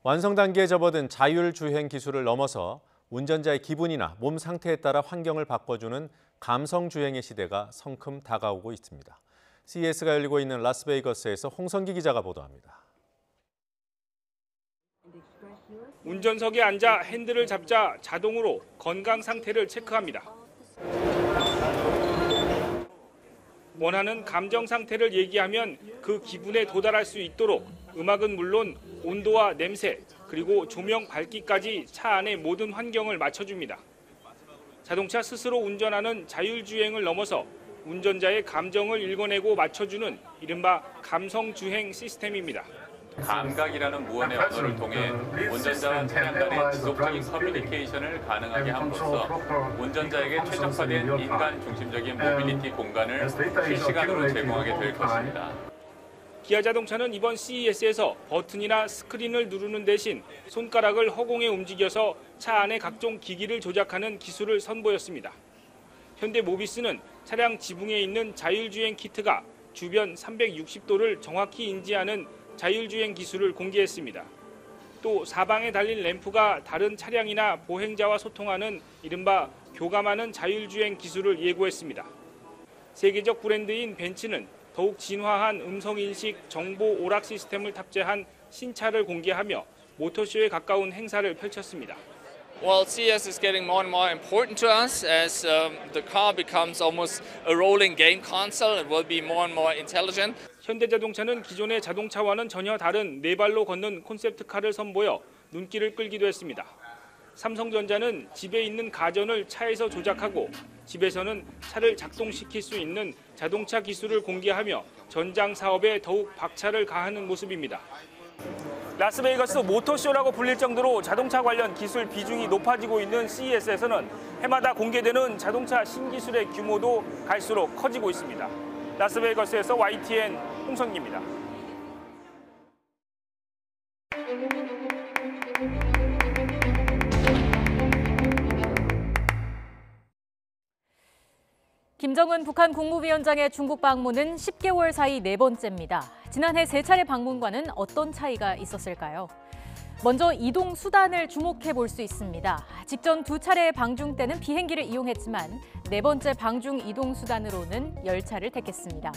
완성 단계에 접어든 자율주행 기술을 넘어서 운전자의 기분이나 몸 상태에 따라 환경을 바꿔주는 감성주행의 시대가 성큼 다가오고 있습니다. CES가 열리고 있는 라스베이거스에서 홍성기 기자가 보도합니다.
운전석에 앉아 핸들을 잡자 자동으로 건강 상태를 체크합니다. 원하는 감정 상태를 얘기하면 그 기분에 도달할 수 있도록 음악은 물론 온도와 냄새, 그리고 조명 밝기까지 차 안의 모든 환경을 맞춰줍니다. 자동차 스스로 운전하는 자율주행을 넘어서 운전자의 감정을 읽어내고 맞춰주는 이른바 감성주행 시스템입니다.
감각이라는 무언의 언어를 통해 운전자와 차량 간의 지속적인 커뮤니케이션을 가능하게 함으로써 운전자에게 최적화된 인간 중심적인 모빌리티 공간을 실시간으로 제공하게 될 것입니다.
기아 자동차는 이번 CES에서 버튼이나 스크린을 누르는 대신 손가락을 허공에 움직여서 차 안의 각종 기기를 조작하는 기술을 선보였습니다. 현대 모비스는 차량 지붕에 있는 자율주행 키트가 주변 360도를 정확히 인지하는 자율주행 기술을 공개했습니다. 또 사방에 달린 램프가 다른 차량이나 보행자와 소통하는 이른바 교감하는 자율주행 기술을 예고했습니다. 세계적 브랜드인 벤츠는 더욱 진화한 음성인식 정보 오락 시스템을 탑재한 신차를 공개하며 모터쇼에 가까운 행사를 펼쳤습니다.
Well, CES is getting more and more important to us as the car becomes almost a rolling game console. It will be more and more intelligent.
현대자동차는 기존의 자동차와는 전혀 다른 네 발로 걷는 콘셉트카를 선보여 눈길을 끌기도 했습니다. 삼성전자는 집에 있는 가전을 차에서 조작하고 집에서는 차를 작동시킬 수 있는 자동차 기술을 공개하며 전장 사업에 더욱 박차를 가하는 모습입니다. 라스베이거스 모터쇼라고 불릴 정도로 자동차 관련 기술 비중이 높아지고 있는 CES에서는 해마다 공개되는 자동차 신기술의 규모도 갈수록 커지고 있습니다. 라스베이거스에서 YTN 홍성기입니다.
김정은 북한 국무위원장의 중국 방문은 10개월 사이 네 번째입니다. 지난해 3차례 방문과는 어떤 차이가 있었을까요? 먼저 이동 수단을 주목해 볼 수 있습니다. 직전 2차례의 방중 때는 비행기를 이용했지만 네 번째 방중 이동 수단으로는 열차를 택했습니다.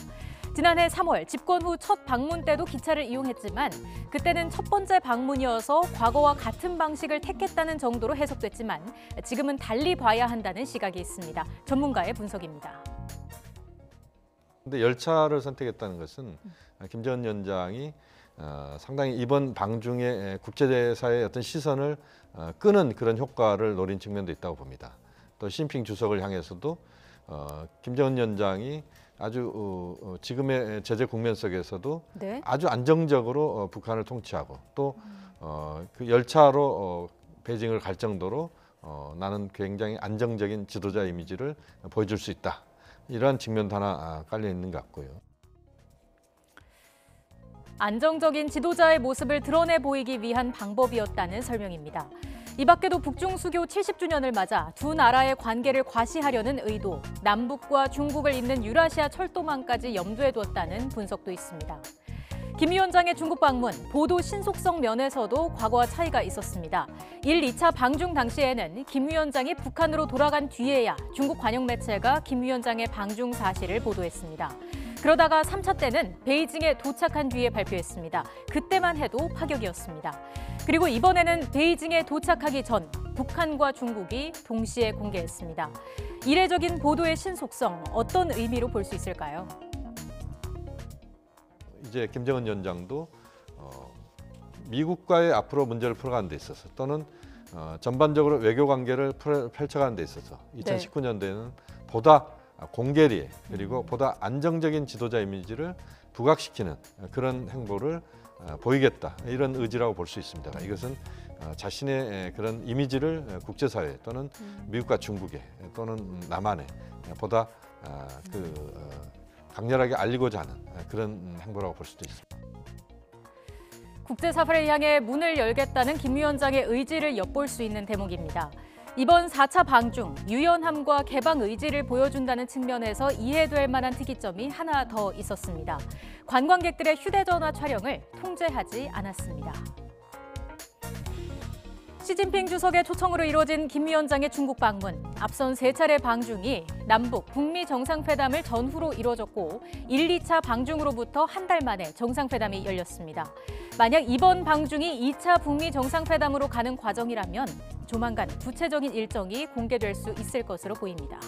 지난해 3월 집권 후 첫 방문 때도 기차를 이용했지만 그때는 첫 번째 방문이어서 과거와 같은 방식을 택했다는 정도로 해석됐지만 지금은 달리 봐야 한다는 시각이 있습니다. 전문가의 분석입니다.
근데 열차를 선택했다는 것은 김정은 위원장이 상당히 이번 방중에 국제사회의 어떤 시선을 끄는 그런 효과를 노린 측면도 있다고 봅니다. 또 시진핑 주석을 향해서도 김정은 위원장이 아주 지금의 제재 국면 속에서도 네. 아주 안정적으로 북한을 통치하고 또 그 열차로 베이징을 갈 정도로 나는 굉장히 안정적인 지도자 이미지를 보여줄 수 있다. 이러한 측면도 하나 깔려 있는 것 같고요.
안정적인 지도자의 모습을 드러내 보이기 위한 방법이었다는 설명입니다. 이 밖에도 북중 수교 70주년을 맞아 두 나라의 관계를 과시하려는 의도, 남북과 중국을 잇는 유라시아 철도망까지 염두에 뒀다는 분석도 있습니다. 김 위원장의 중국 방문, 보도 신속성 면에서도 과거와 차이가 있었습니다. 1, 2차 방중 당시에는 김 위원장이 북한으로 돌아간 뒤에야 중국 관영 매체가 김 위원장의 방중 사실을 보도했습니다. 그러다가 3차 때는 베이징에 도착한 뒤에 발표했습니다. 그때만 해도 파격이었습니다. 그리고 이번에는 베이징에 도착하기 전 북한과 중국이 동시에 공개했습니다. 이례적인 보도의 신속성, 어떤 의미로 볼 수 있을까요?
이제 김정은 위원장도 미국과의 앞으로 문제를 풀어가는 데 있어서 또는 전반적으로 외교 관계를 펼쳐가는 데 있어서 2019년도에는 보다 공개리 그리고 보다 안정적인 지도자 이미지를 부각시키는 그런 행보를 보이겠다, 이런 의지라고 볼 수 있습니다. 이것은 자신의 그런 이미지를 국제사회 또는 미국과 중국에 또는 남한에 보다 강렬하게 알리고자 하는 그런 행보라고 볼 수도 있습니다.
국제사회를 향해 문을 열겠다는 김 위원장의 의지를 엿볼 수 있는 대목입니다. 이번 4차 방중, 유연함과 개방 의지를 보여준다는 측면에서 이해될 만한 특이점이 하나 더 있었습니다. 관광객들의 휴대전화 촬영을 통제하지 않았습니다. 시진핑 주석의 초청으로 이루어진 김 위원장의 중국 방문. 앞선 3차례 방중이 남북, 북미 정상회담을 전후로 이루어졌고 1, 2차 방중으로부터 한 달 만에 정상회담이 열렸습니다. 만약 이번 방중이 2차 북미 정상회담으로 가는 과정이라면 조만간 구체적인 일정이 공개될 수 있을 것으로 보입니다.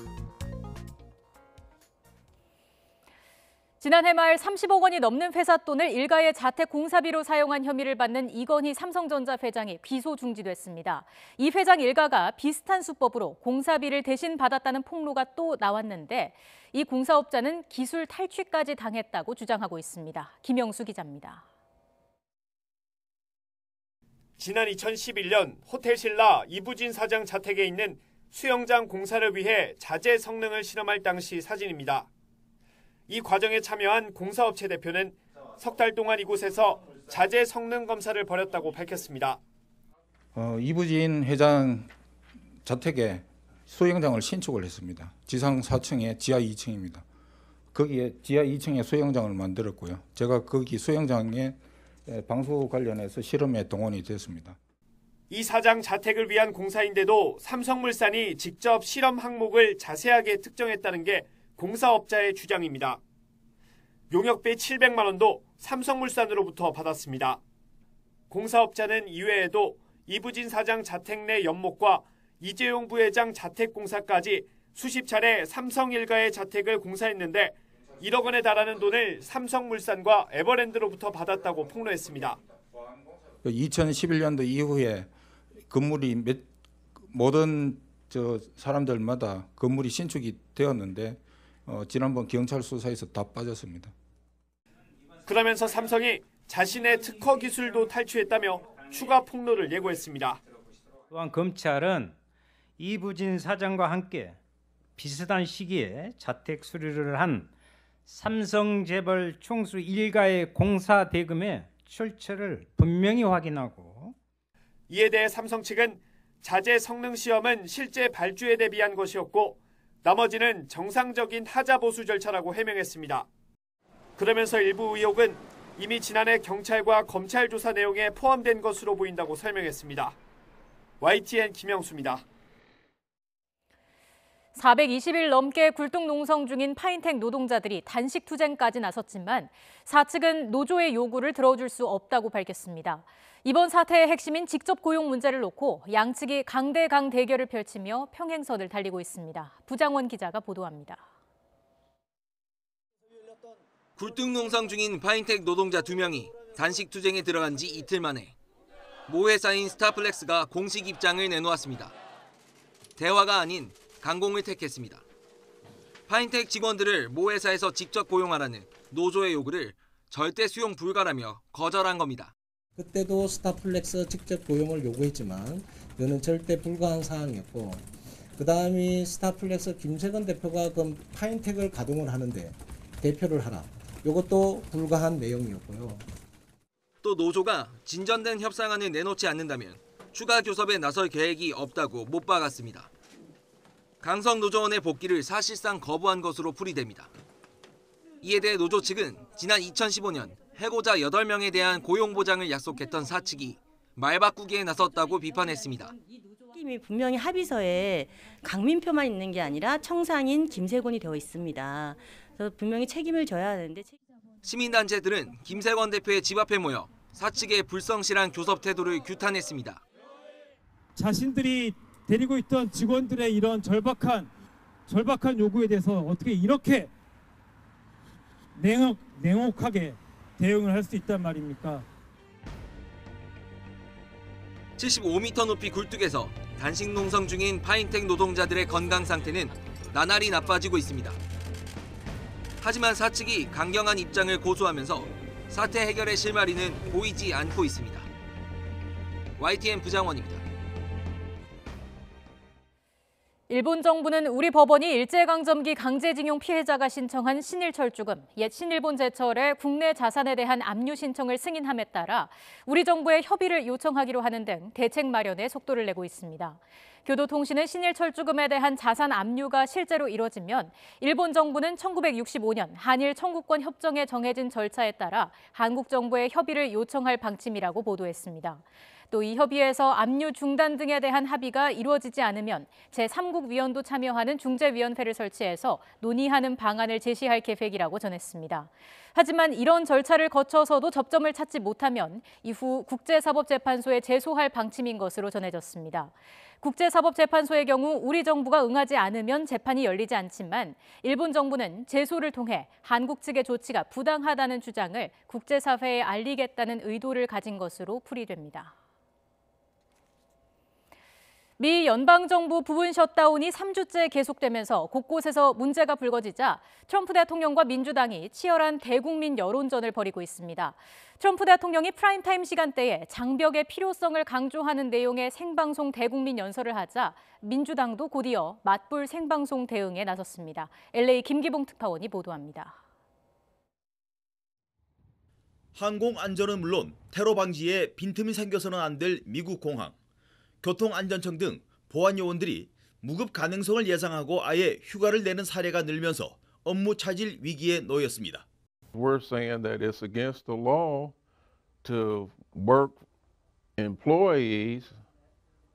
지난해 말 30억 원이 넘는 회사 돈을 일가의 자택 공사비로 사용한 혐의를 받는 이건희 삼성전자 회장이 기소 중지됐습니다. 이 회장 일가가 비슷한 수법으로 공사비를 대신 받았다는 폭로가 또 나왔는데 이 공사업자는 기술 탈취까지 당했다고 주장하고 있습니다. 김영수 기자입니다.
지난 2011년 호텔 신라 이부진 사장 자택에 있는 수영장 공사를 위해 자재 성능을 실험할 당시 사진입니다. 이 과정에 참여한 공사업체 대표는 석 달 동안 이곳에서 자재 성능 검사를 벌였다고 밝혔습니다.
이부진 회장 자택에 수영장을 신축을 했습니다. 지상 4층에 지하 2층입니다. 거기에 지하 2층에 수영장을 만들었고요. 제가 거기 수영장에 방수 관련해서 실험에 동원이 됐습니다.
이 사장 자택을 위한 공사인데도 삼성물산이 직접 실험 항목을 자세하게 특정했다는 게 공사업자의 주장입니다. 용역비 700만 원도 삼성물산으로부터 받았습니다. 공사업자는 이외에도 이부진 사장 자택 내 연못과 이재용 부회장 자택 공사까지 수십 차례 삼성 일가의 자택을 공사했는데 1억 원에 달하는 돈을 삼성물산과 에버랜드로부터 받았다고 폭로했습니다.
2011년도 이후에 건물이 모든 사람들마다 건물이 신축이 되었는데 지난번 경찰 수사에서 다 빠졌습니다.
그러면서 삼성이 자신의 특허 기술도 탈취했다며 추가 폭로를 예고했습니다.
또한 검찰은 이부진 사장과 함께 비슷한 시기에 자택 수리를 한 삼성재벌 총수 일가의 공사 대금의 출처를 분명히 확인하고
이에 대해 삼성 측은 자재 성능 시험은 실제 발주에 대비한 것이었고 나머지는 정상적인 하자 보수 절차라고 해명했습니다. 그러면서 일부 의혹은 이미 지난해 경찰과 검찰 조사 내용에 포함된 것으로 보인다고 설명했습니다. YTN 김영수입니다.
420일 넘게 굴뚝 농성 중인 파인텍 노동자들이 단식 투쟁까지 나섰지만 사측은 노조의 요구를 들어줄 수 없다고 밝혔습니다. 이번 사태의 핵심인 직접 고용 문제를 놓고 양측이 강대강 대결을 펼치며 평행선을 달리고 있습니다. 부장원 기자가 보도합니다.
굴뚝 농성 중인 파인텍 노동자 2명이 단식 투쟁에 들어간 지 이틀 만에 모 회사인 스타플렉스가 공식 입장을 내놓았습니다. 대화가 아닌 강공을 택했습니다. 파인텍 직원들을 모 회사에서 직접 고용하라는 노조의 요구를 절대 수용 불가라며 거절한 겁니다.
그때도 스타플렉스 직접 고용을 요구했지만 이거는 절대 불가한 사항이었고 그다음이 스타플렉스 김세건 대표가 그럼 파인텍을 가동을 하는데 대표를 하라. 이것도 불가한 내용이었고요.
또 노조가 진전된 협상안을 내놓지 않는다면 추가 교섭에 나설 계획이 없다고 못 박았습니다. 강성 노조원의 복귀를 사실상 거부한 것으로 풀이됩니다. 이에 대해 노조 측은 지난 2015년 해고자 8명에 대한 고용 보장을 약속했던 사측이 말 바꾸기에 나섰다고 비판했습니다.
이미 분명히 합의서에 강민표만 있는 게 아니라 청상인 김세곤이 되어 있습니다. 그래서 분명히 책임을 져야 하는데
시민단체들은 김세건 대표의 집 앞에 모여 사측의 불성실한 교섭 태도를 규탄했습니다.
자신들이 데리고 있던 직원들의 이런 절박한 요구에 대해서 어떻게 이렇게 냉혹하게 대응을 할 수 있단 말입니까?
75m 높이 굴뚝에서 단식 농성 중인 파인텍 노동자들의 건강 상태는 나날이 나빠지고 있습니다. 하지만 사측이 강경한 입장을 고수하면서 사태 해결의 실마리는 보이지 않고 있습니다. YTN 부장원입니다.
일본 정부는 우리 법원이 일제강점기 강제징용 피해자가 신청한 신일철주금, 옛 신일본제철의 국내 자산에 대한 압류 신청을 승인함에 따라 우리 정부에 협의를 요청하기로 하는 등 대책 마련에 속도를 내고 있습니다. 교도통신은 신일철주금에 대한 자산 압류가 실제로 이뤄지면 일본 정부는 1965년 한일 청구권 협정에 정해진 절차에 따라 한국 정부에 협의를 요청할 방침이라고 보도했습니다. 또 이 협의에서 압류 중단 등에 대한 합의가 이루어지지 않으면 제3국 위원도 참여하는 중재위원회를 설치해서 논의하는 방안을 제시할 계획이라고 전했습니다. 하지만 이런 절차를 거쳐서도 접점을 찾지 못하면 이후 국제사법재판소에 제소할 방침인 것으로 전해졌습니다. 국제사법재판소의 경우 우리 정부가 응하지 않으면 재판이 열리지 않지만 일본 정부는 제소를 통해 한국 측의 조치가 부당하다는 주장을 국제사회에 알리겠다는 의도를 가진 것으로 풀이됩니다. 미 연방정부 부분 셧다운이 3주째 계속되면서 곳곳에서 문제가 불거지자 트럼프 대통령과 민주당이 치열한 대국민 여론전을 벌이고 있습니다. 트럼프 대통령이 프라임타임 시간대에 장벽의 필요성을 강조하는 내용의 생방송 대국민 연설을 하자 민주당도 곧이어 맞불 생방송 대응에 나섰습니다. LA 김기봉 특파원이 보도합니다.
항공 안전은 물론 테러 방지에 빈틈이 생겨서는 안 될 미국 공항. 교통안전청 등 보안 요원들이 무급 가능성을 예상하고 아예 휴가를 내는 사례가 늘면서 업무 차질 위기에 놓였습니다.
We're saying that it's against the law to work employees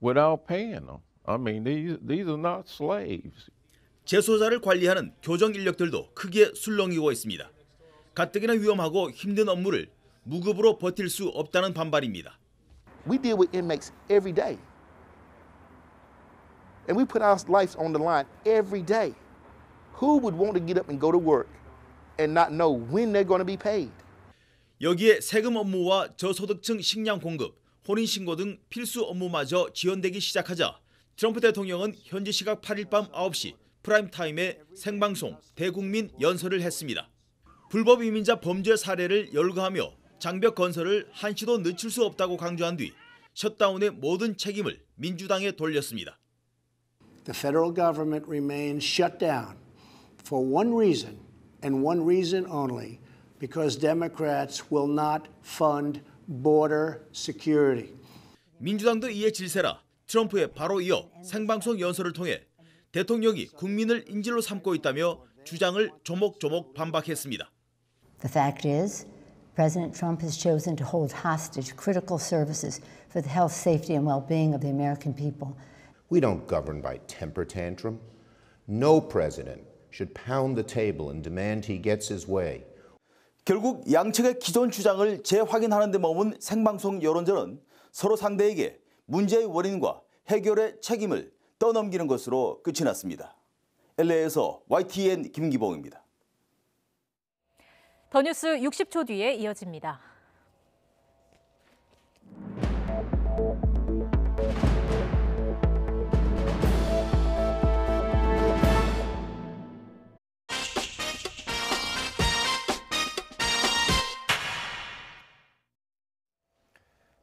without paying them. I mean, these are not slaves.
재소자를 관리하는 교정 인력들도 크게 술렁이고 있습니다. 가뜩이나 위험하고 힘든 업무를 무급으로 버틸 수 없다는 반발입니다.
We deal with inmates every day. And we put our lives on the line every day. Who would want to get up and go to work and not know when they're going to be paid?
여기에 세금 업무와 저소득층 식량 공급, 혼인신고 등 필수 업무마저 지연되기 시작하자 트럼프 대통령은 현지 시각 8일 밤 9시 프라임타임에 생방송 대국민 연설을 했습니다. 불법 이민자 범죄 사례를 열거하며 장벽 건설을 한시도 늦출 수 없다고 강조한 뒤 셧다운의 모든 책임을 민주당에 돌렸습니다.
The federal government remains shut down for one reason and one reason only, because Democrats will not fund border security.
민주당도 이에 질세라 트럼프에 바로 이어 생방송 연설을 통해 대통령이 국민을 인질로 삼고 있다며 주장을 조목조목 반박했습니다.
The fact is, President Trump has chosen to hold hostage critical services for the health, safety, and well-being of the American people.
We don't govern by temper tantrum. No president should pound the table and demand he gets his way.
결국 양측의 기존 주장을 재확인하는 데 머문 생방송 여론전은 서로 상대에게 문제의 원인과 해결의 책임을 떠넘기는 것으로 끝이 났습니다. LA에서 YTN 김기봉입니다.
더 뉴스 60초 뒤에 이어집니다.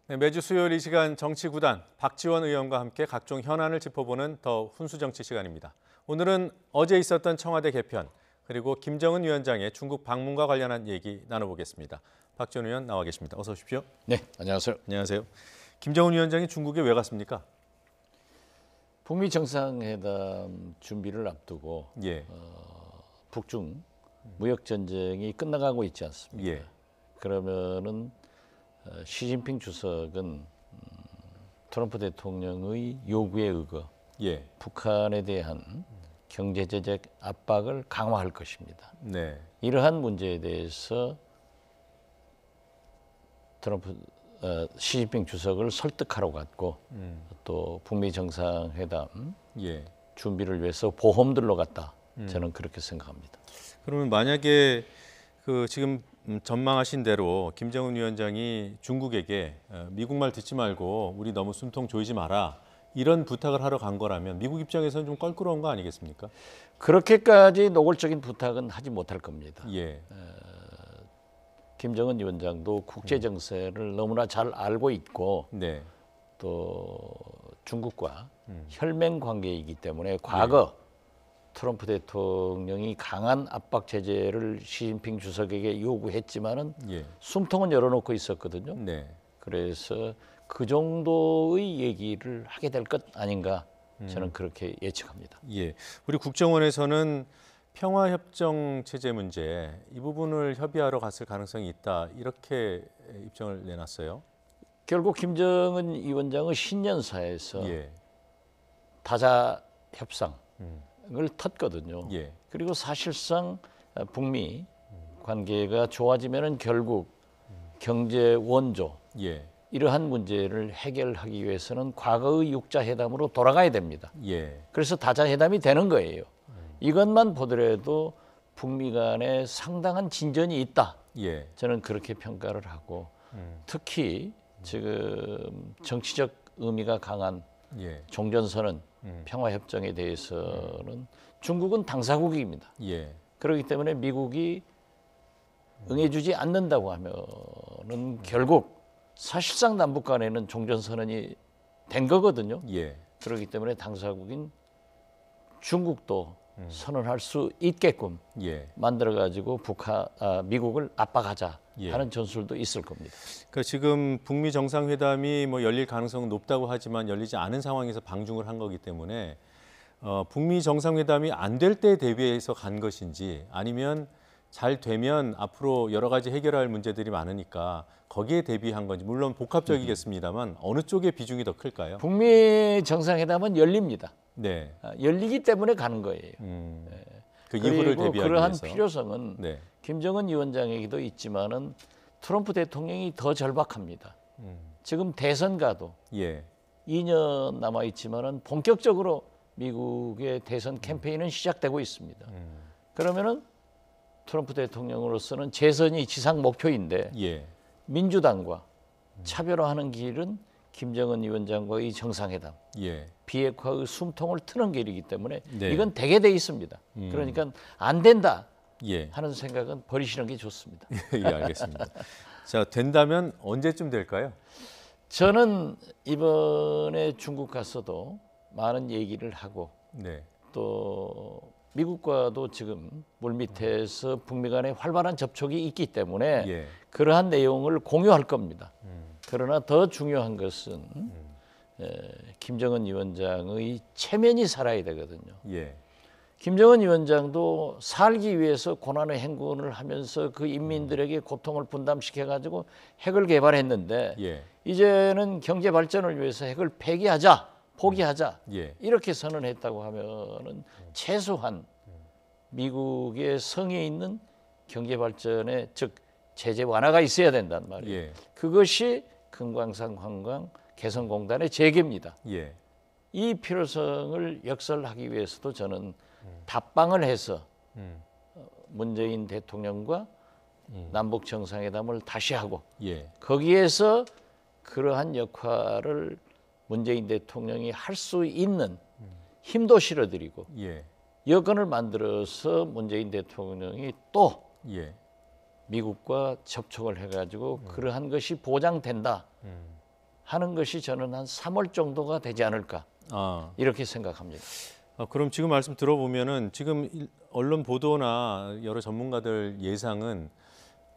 네, 매주 수요일 이 시간 정치구단 박지원 의원과 함께 각종 현안을 짚어보는 더 훈수정치 시간입니다. 오늘은 어제 있었던 청와대 개편 그리고 김정은 위원장의 중국 방문과 관련한 얘기 나눠보겠습니다. 박지원 의원 나와 계십니다. 어서 오십시오.
네, 안녕하세요.
안녕하세요. 김정은 위원장이 중국에 왜 갔습니까?
북미 정상회담 준비를 앞두고
예.
북중 무역 전쟁이 끝나가고 있지 않습니까?
예.
그러면은 시진핑 주석은 트럼프 대통령의 요구에 의거
예.
북한에 대한 경제 제재 압박을 강화할 것입니다.
네.
이러한 문제에 대해서 시진핑 주석을 설득하러 갔고 또 북미 정상회담
예.
준비를 위해서 보험들로 갔다. 저는 그렇게 생각합니다.
그러면 만약에 지금 전망하신 대로 김정은 위원장이 중국에게 미국 말 듣지 말고 우리 너무 숨통 조이지 마라 이런 부탁을 하러 간 거라면 미국 입장에서는 좀 껄끄러운 거 아니겠습니까?
그렇게까지 노골적인 부탁은 하지 못할 겁니다.
예.
김정은 위원장도 국제 정세를 너무나 잘 알고 있고
네.
또 중국과 혈맹 관계이기 때문에 과거 트럼프 대통령이 강한 압박 제재를 시진핑 주석에게 요구했지만은 숨통은 열어놓고 있었거든요.
네.
그래서 그 정도의 얘기를 하게 될 것 아닌가 저는 그렇게 예측합니다.
예, 우리 국정원에서는 평화협정 체제 문제 이 부분을 협의하러 갔을 가능성이 있다 이렇게 입장을 내놨어요.
결국 김정은 위원장의 신년사에서 다자 협상을 텄거든요. 그리고 사실상 북미 관계가 좋아지면은 결국 경제 원조 이러한 문제를 해결하기 위해서는 과거의 육자회담으로 돌아가야 됩니다. 그래서 다자회담이 되는 거예요. 이것만 보더라도 북미 간에 상당한 진전이 있다. 저는 그렇게 평가를 하고 특히 지금 정치적 의미가 강한 종전선언 평화협정에 대해서는 중국은 당사국입니다. 그렇기 때문에 미국이 응해주지 않는다고 하면은 결국 사실상 남북 간에는 종전선언이 된 거거든요. 그렇기 때문에 당사국인 중국도 선언할 수 있게끔 만들어가지고 미국을 압박하자 하는 전술도 있을 겁니다.
그러니까 지금 북미 정상회담이 뭐 열릴 가능성은 높다고 하지만 열리지 않은 상황에서 방중을 한 거기 때문에 북미 정상회담이 안 될 때 대비해서 간 것인지 아니면 잘 되면 앞으로 여러 가지 해결할 문제들이 많으니까 거기에 대비한 건지 물론 복합적이겠습니다만 어느 쪽의 비중이 더 클까요?
북미 정상회담은 열립니다.
네.
열리기 때문에 가는 거예요.
그 이후를 대비하기
그러한
위해서.
필요성은 김정은 위원장에게도 있지만은 트럼프 대통령이 더 절박합니다. 지금 대선가도 2년 남아 있지만은 본격적으로 미국의 대선 캠페인은 시작되고 있습니다. 그러면은 트럼프 대통령으로서는 재선이 지상 목표인데 민주당과 차별화하는 길은 김정은 위원장과의 정상회담, 비핵화의 숨통을 트는 길이기 때문에 이건 되게 돼 있습니다. 그러니까 안 된다 하는 생각은 버리시는 게 좋습니다.
알겠습니다. 자, 된다면 언제쯤 될까요?
저는 이번에 중국 가서도 많은 얘기를 하고 또 미국과도 지금 물밑에서 북미 간의 활발한 접촉이 있기 때문에 그러한 내용을 공유할 겁니다. 그러나 더 중요한 것은 김정은 위원장의 체면이 살아야 되거든요. 김정은 위원장도 살기 위해서 고난의 행군을 하면서 그 인민들에게 고통을 분담시켜가지고 핵을 개발했는데 이제는 경제 발전을 위해서 핵을 폐기하자. 포기하자 이렇게 선언했다고 하면은 최소한 미국의 성에 있는 경제 발전에 즉 제재 완화가 있어야 된단 말이에요. 그것이 금강산 관광 개선공단의 재개입니다. 이 필요성을 역설하기 위해서도 저는 답방을 해서 문재인 대통령과 남북 정상회담을 다시 하고 거기에서 그러한 역할을 문재인 대통령이 할 수 있는 힘도 실어드리고 여건을 만들어서 문재인 대통령이 또 미국과 접촉을 해가지고 그러한 것이 보장된다 하는 것이 저는 한 3월 정도가 되지 않을까 이렇게 생각합니다.
그럼 지금 말씀 들어보면은 지금 언론 보도나 여러 전문가들 예상은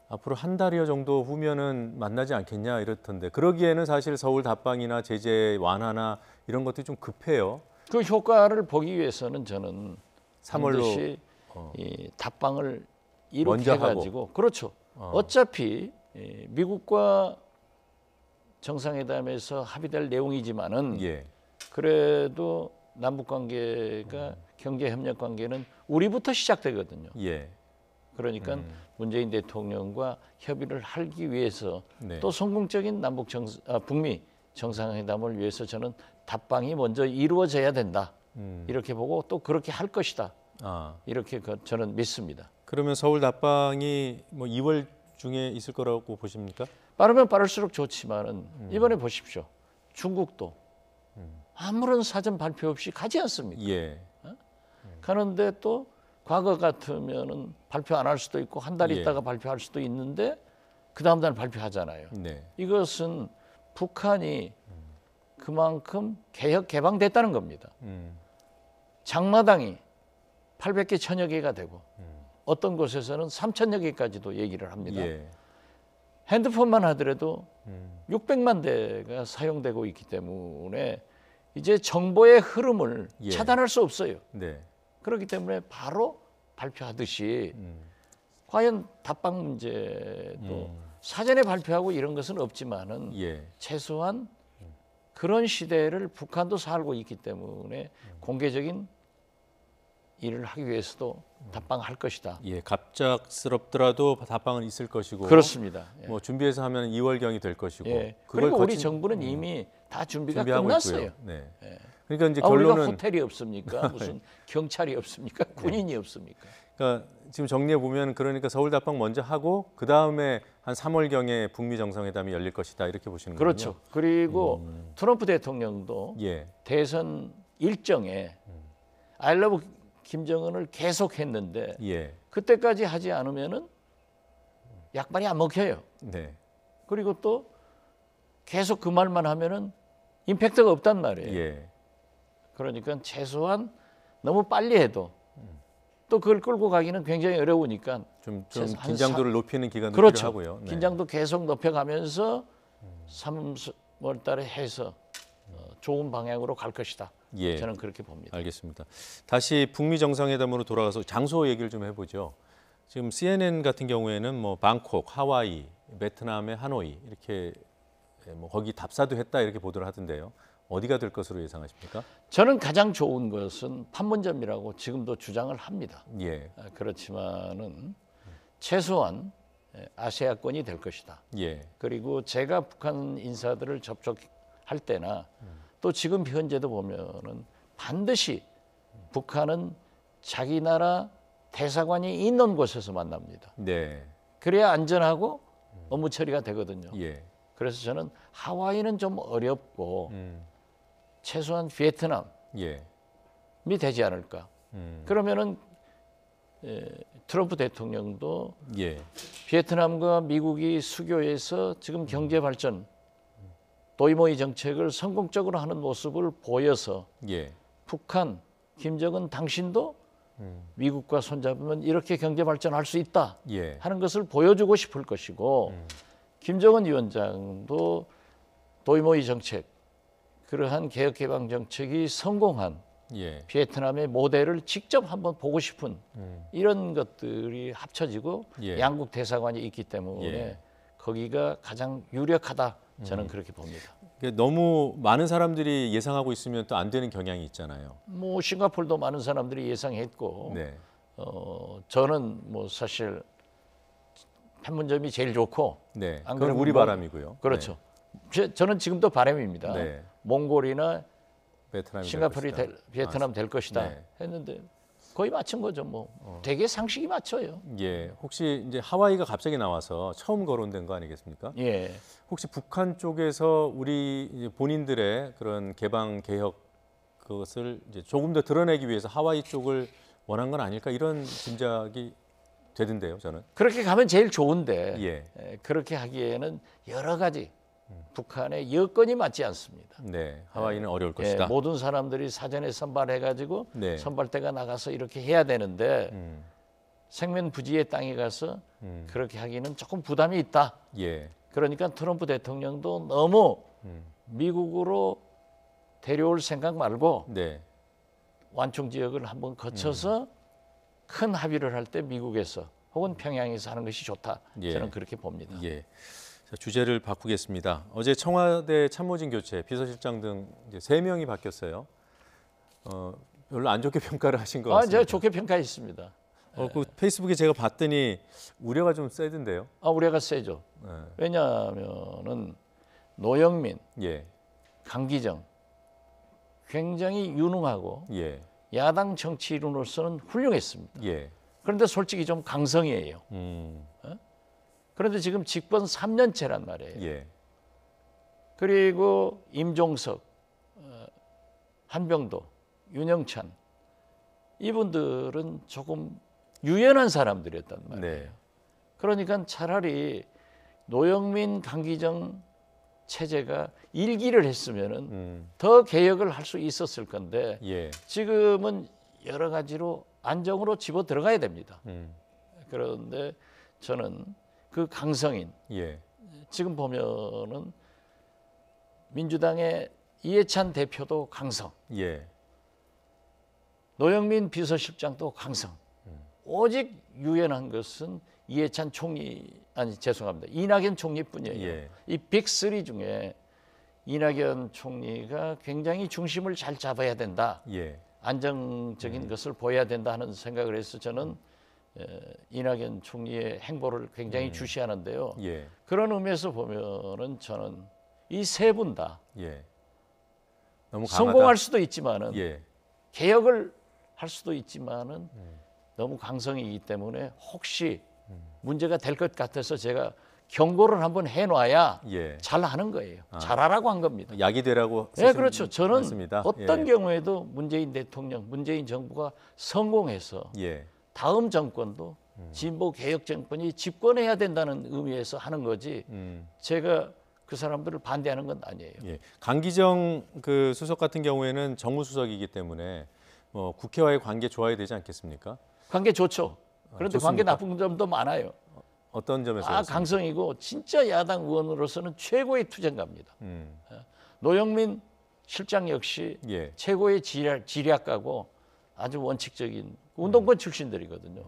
앞으로 한 달여 정도 후면은 만나지 않겠냐 이렇던데 그러기에는 사실 서울 답방이나 제재 완화나 이런 것들이 좀 급해요.
그 효과를 보기 위해서는 저는
3월로
이 답방을 이렇게 해가지고 그렇죠. 어차피 미국과 정상회담에서 합의될 내용이지만은 그래도 남북 관계가 경제 협력 관계는 우리부터 시작되거든요. 그러니까 문재인 대통령과 협의를 하기 위해서 또 성공적인 북미 정상회담을 위해서 저는 답방이 먼저 이루어져야 된다. 이렇게 보고 또 그렇게 할 것이다. 이렇게 저는 믿습니다.
그러면 서울 답방이 뭐 2월 중에 있을 거라고 보십니까?
빠르면 빠를수록 좋지만은 이번에 보십시오. 중국도 아무런 사전 발표 없이 가지 않습니까?
예.
가는데 또 과거 같으면은 발표 안 할 수도 있고 한 달
예.
있다가 발표할 수도 있는데 그 다음 날 발표하잖아요.
네.
이것은 북한이 그만큼 개방됐다는 겁니다. 장마당이 800개, 1000여 개가 되고 어떤 곳에서는 3000여 개까지도 얘기를 합니다.
예.
핸드폰만 하더라도 600만 대가 사용되고 있기 때문에 이제 정보의 흐름을
예.
차단할 수 없어요.
네.
그렇기 때문에 바로 발표하듯이 과연 답방 문제도 사전에 발표하고 이런 것은 없지만은
예.
최소한 그런 시대를 북한도 살고 있기 때문에 공개적인 일을 하기 위해서도 답방할 것이다.
예, 갑작스럽더라도 답방은 있을 것이고
그렇습니다. 예.
뭐 준비해서 하면 2월경이 될 것이고.
예.
그걸
그리고 우리
거친-
정부는 이미 다 준비가
준비하고
끝났어요.
있고요. 네.
예.
그러니까 이제
우리가
결론은
호텔이 없습니까? 무슨 경찰이 없습니까? 군인이 없습니까?
그러니까 지금 정리해 보면 그러니까 서울 답방 먼저 하고 그 다음에 한 3월경에 북미 정상회담이 열릴 것이다 이렇게 보시는 거군요.
그렇죠. 그리고 트럼프 대통령도
예.
대선 일정에 I love 김정은을 계속했는데
예.
그때까지 하지 않으면은 약발이 안 먹혀요.
네.
그리고 또 계속 그 말만 하면은 임팩트가 없단 말이에요.
예.
그러니까 최소한 너무 빨리 해도 또 그걸 끌고 가기는 굉장히 어려우니까
좀
최소 한
긴장도를 높이는 기간도
그렇죠.
필요하고요. 네.
긴장도 계속 높여가면서 3월 달에 해서 좋은 방향으로 갈 것이다.
예.
저는 그렇게 봅니다.
알겠습니다. 다시 북미 정상회담으로 돌아가서 장소 얘기를 좀 해보죠. 지금 CNN 같은 경우에는 뭐 방콕, 하와이, 베트남의 하노이 이렇게 뭐 거기 답사도 했다 이렇게 보도를 하던데요. 어디가 될 것으로 예상하십니까?
저는 가장 좋은 것은 판문점이라고 지금도 주장을 합니다.
예.
그렇지만은 최소한 아시아권이 될 것이다.
예.
그리고 제가 북한 인사들을 접촉할 때나 또 지금 현재도 보면은 반드시 북한은 자기 나라 대사관이 있는 곳에서 만납니다.
네.
그래야 안전하고 업무 처리가 되거든요.
예.
그래서 저는 하와이는 좀 어렵고 최소한 베트남이
예.
되지 않을까. 그러면은 트럼프 대통령도
예.
베트남과 미국이 수교해서 지금 경제 발전 도이모이 정책을 성공적으로 하는 모습을 보여서
예.
북한 김정은 당신도 미국과 손잡으면 이렇게 경제 발전할 수 있다
예.
하는 것을 보여주고 싶을 것이고 김정은 위원장도 도이모이 정책 그러한 개혁 개방 정책이 성공한
예.
베트남의 모델을 직접 한번 보고 싶은 이런 것들이 합쳐지고
예.
양국 대사관이 있기 때문에
예.
거기가 가장 유력하다 저는 그렇게 봅니다.
너무 많은 사람들이 예상하고 있으면 또 안 되는 경향이 있잖아요.
뭐 싱가포르도 많은 사람들이 예상했고
네.
저는 뭐 사실 판문점이 제일 좋고
네.
안
그건
그러면
우리 바람이고요.
그렇죠. 저는 지금도 바람입니다.
네.
몽골이나
베트남이
싱가포르이
될 것이다.
베트남 될 것이다
네.
했는데 거의 맞춘 거죠. 뭐 되게 상식이 맞춰요.
예, 혹시 이제 하와이가 갑자기 나와서 처음 거론된 거 아니겠습니까?
예.
혹시 북한 쪽에서 우리 이제 본인들의 그런 개방 개혁 그것을 이제 조금 더 드러내기 위해서 하와이 쪽을 원한 건 아닐까 이런 짐작이 되던데요, 저는.
그렇게 가면 제일 좋은데
예.
그렇게 하기에는 여러 가지 북한의 여건이 맞지 않습니다.
네, 하와이는 어려울
예,
것이다.
모든 사람들이 사전에 선발해가지고
네.
선발대가 나가서 이렇게 해야 되는데 생면부지의 땅에 가서 그렇게 하기는 조금 부담이 있다.
예.
그러니까 트럼프 대통령도 너무 미국으로 데려올 생각 말고
네.
완충 지역을 한번 거쳐서 큰 합의를 할 때 미국에서 혹은 평양에서 하는 것이 좋다.
예.
저는 그렇게 봅니다.
예. 자, 주제를 바꾸겠습니다. 어제 청와대 참모진 교체, 비서실장 등 이제 3명이 바뀌었어요. 별로 안 좋게 평가를 하신 것 같습니다.
제가 좋게 평가했습니다.
그 페이스북에 제가 봤더니 우려가 좀 세던데요.
우려가 세죠.
네.
왜냐하면은 노영민,
예.
강기정 굉장히 유능하고
예.
야당 정치인으로서는 훌륭했습니다.
예.
그런데 솔직히 좀 강성이에요. 그런데 지금 집권 3년째란 말이에요.
예.
그리고 임종석 한병도, 윤영찬 이분들은 조금 유연한 사람들이었단 말이에요.
네.
그러니까 차라리 노영민, 강기정 체제가 일기를 했으면은 더 개혁을 할 수 있었을 건데
예.
지금은 여러 가지로 안정으로 집어 들어가야 됩니다. 그런데 저는 그 강성인
예.
지금 보면은 민주당의 이해찬 대표도 강성,
예.
노영민 비서실장도 강성. 오직 유연한 것은 이해찬 총리, 아니 죄송합니다. 이낙연 총리뿐이에요.
예.
이 빅3 중에 이낙연 총리가 굉장히 중심을 잘 잡아야 된다.
예.
안정적인 것을 보여야 된다 하는 생각을 해서 저는 이낙연 총리의 행보를 굉장히 주시하는데요.
예.
그런 의미에서 보면은 저는 이 세 분 다
예. 너무 강하다.
성공할 수도 있지만은
예.
개혁을 할 수도 있지만은 너무 강성이기 때문에 혹시 문제가 될 것 같아서 제가 경고를 한번 해놔야
예.
잘하는 거예요.
아.
잘하라고 한 겁니다.
약이 되라고.
네, 그렇죠. 저는
말씀입니다.
어떤
예.
경우에도 문재인 대통령, 문재인 정부가 성공해서
예.
다음 정권도 진보 개혁 정권이 집권해야 된다는 의미에서 하는 거지. 제가 그 사람들을 반대하는 건 아니에요.
예. 강기정 그 수석 같은 경우에는 정무수석이기 때문에 뭐 국회와의 관계 좋아야 되지 않겠습니까?
관계 좋죠. 그런데
좋습니까?
관계 나쁜 점도 많아요.
어떤 점에서?
강성이고 진짜 야당 의원으로서는 최고의 투쟁가입니다. 노영민 실장 역시
예.
최고의 지략가고 아주 원칙적인 운동권 출신들이거든요.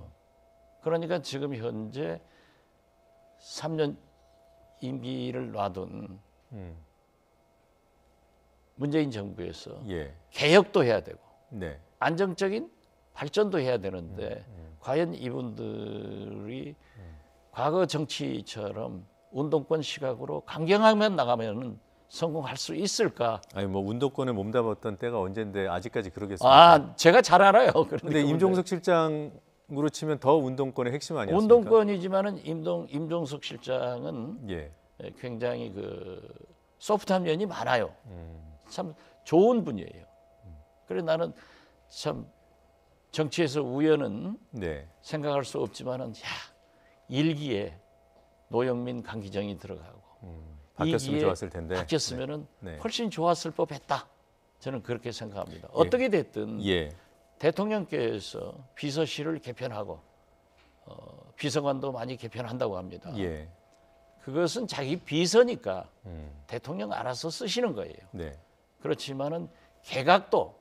그러니까 지금 현재 3년 임기를 놔둔 문재인 정부에서
예.
개혁도 해야 되고
네.
안정적인 발전도 해야 되는데 과연 이분들이 과거 정치처럼 운동권 시각으로 강경하면 나가면은 성공할 수 있을까?
아니 뭐 운동권에 몸담았던 때가 언젠데 아직까지 그러겠습니까?
아, 제가 잘 알아요.
그런데 임종석 실장으로 치면 더 운동권의 핵심 아니었습니까?
운동권이지만은 임종석 실장은
예.
굉장히 그 소프트한 면이 많아요. 참 좋은 분이에요. 그래 나는 참 정치에서 우연은
네.
생각할 수 없지만은 일기에 노영민, 강기정이 들어가고
바뀌었으면 좋았을 텐데.
바뀌었으면은
네.
훨씬 좋았을 법했다. 저는 그렇게 생각합니다. 어떻게 됐든
예.
대통령께서 비서실을 개편하고 비서관도 많이 개편한다고 합니다.
예.
그것은 자기 비서니까 대통령 알아서 쓰시는 거예요.
네.
그렇지만은 개각도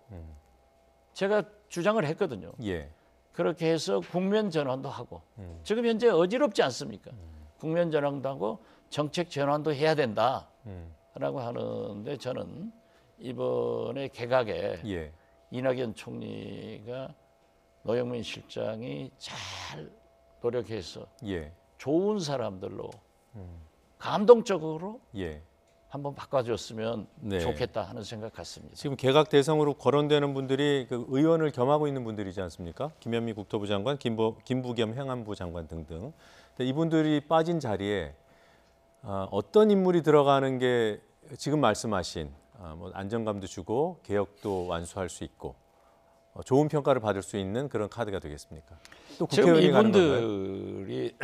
제가 주장을 했거든요.
예.
그렇게 해서 국면 전환도 하고 지금 현재 어지럽지 않습니까? 국면 전환도 하고 정책 전환도 해야 된다라고 하는데 저는 이번에 개각에
예.
이낙연 총리가 노영민 실장이 잘 노력해서
예.
좋은 사람들로 감동적으로
예.
한번 바꿔줬으면
네.
좋겠다 하는 생각 같습니다.
지금 개각 대상으로 거론되는 분들이 그 의원을 겸하고 있는 분들이지 않습니까? 김현미 국토부 장관, 김부겸 행안부 장관 등등. 근데 이분들이 빠진 자리에 어떤 인물이 들어가는 게 지금 말씀하신 뭐 안정감도 주고 개혁도 완수할 수 있고 좋은 평가를 받을 수 있는 그런 카드가 되겠습니까? 또 국회의원이 가는 건가요?
이분들이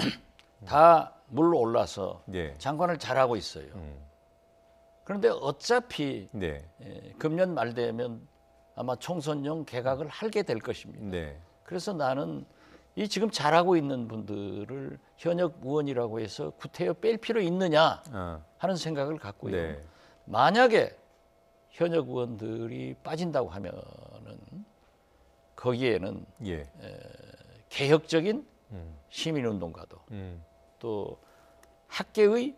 다 물러올라서
예.
장관을 잘하고 있어요. 그런데 어차피
네.
금년 말 되면 아마 총선용 개각을 하게 될 것입니다.
네.
그래서 나는 이 지금 잘하고 있는 분들을 현역 의원이라고 해서 구태여 뺄 필요 있느냐 하는 생각을 갖고요.
네.
만약에 현역 의원들이 빠진다고 하면은 거기에는
예.
개혁적인 시민운동가도 또 학계의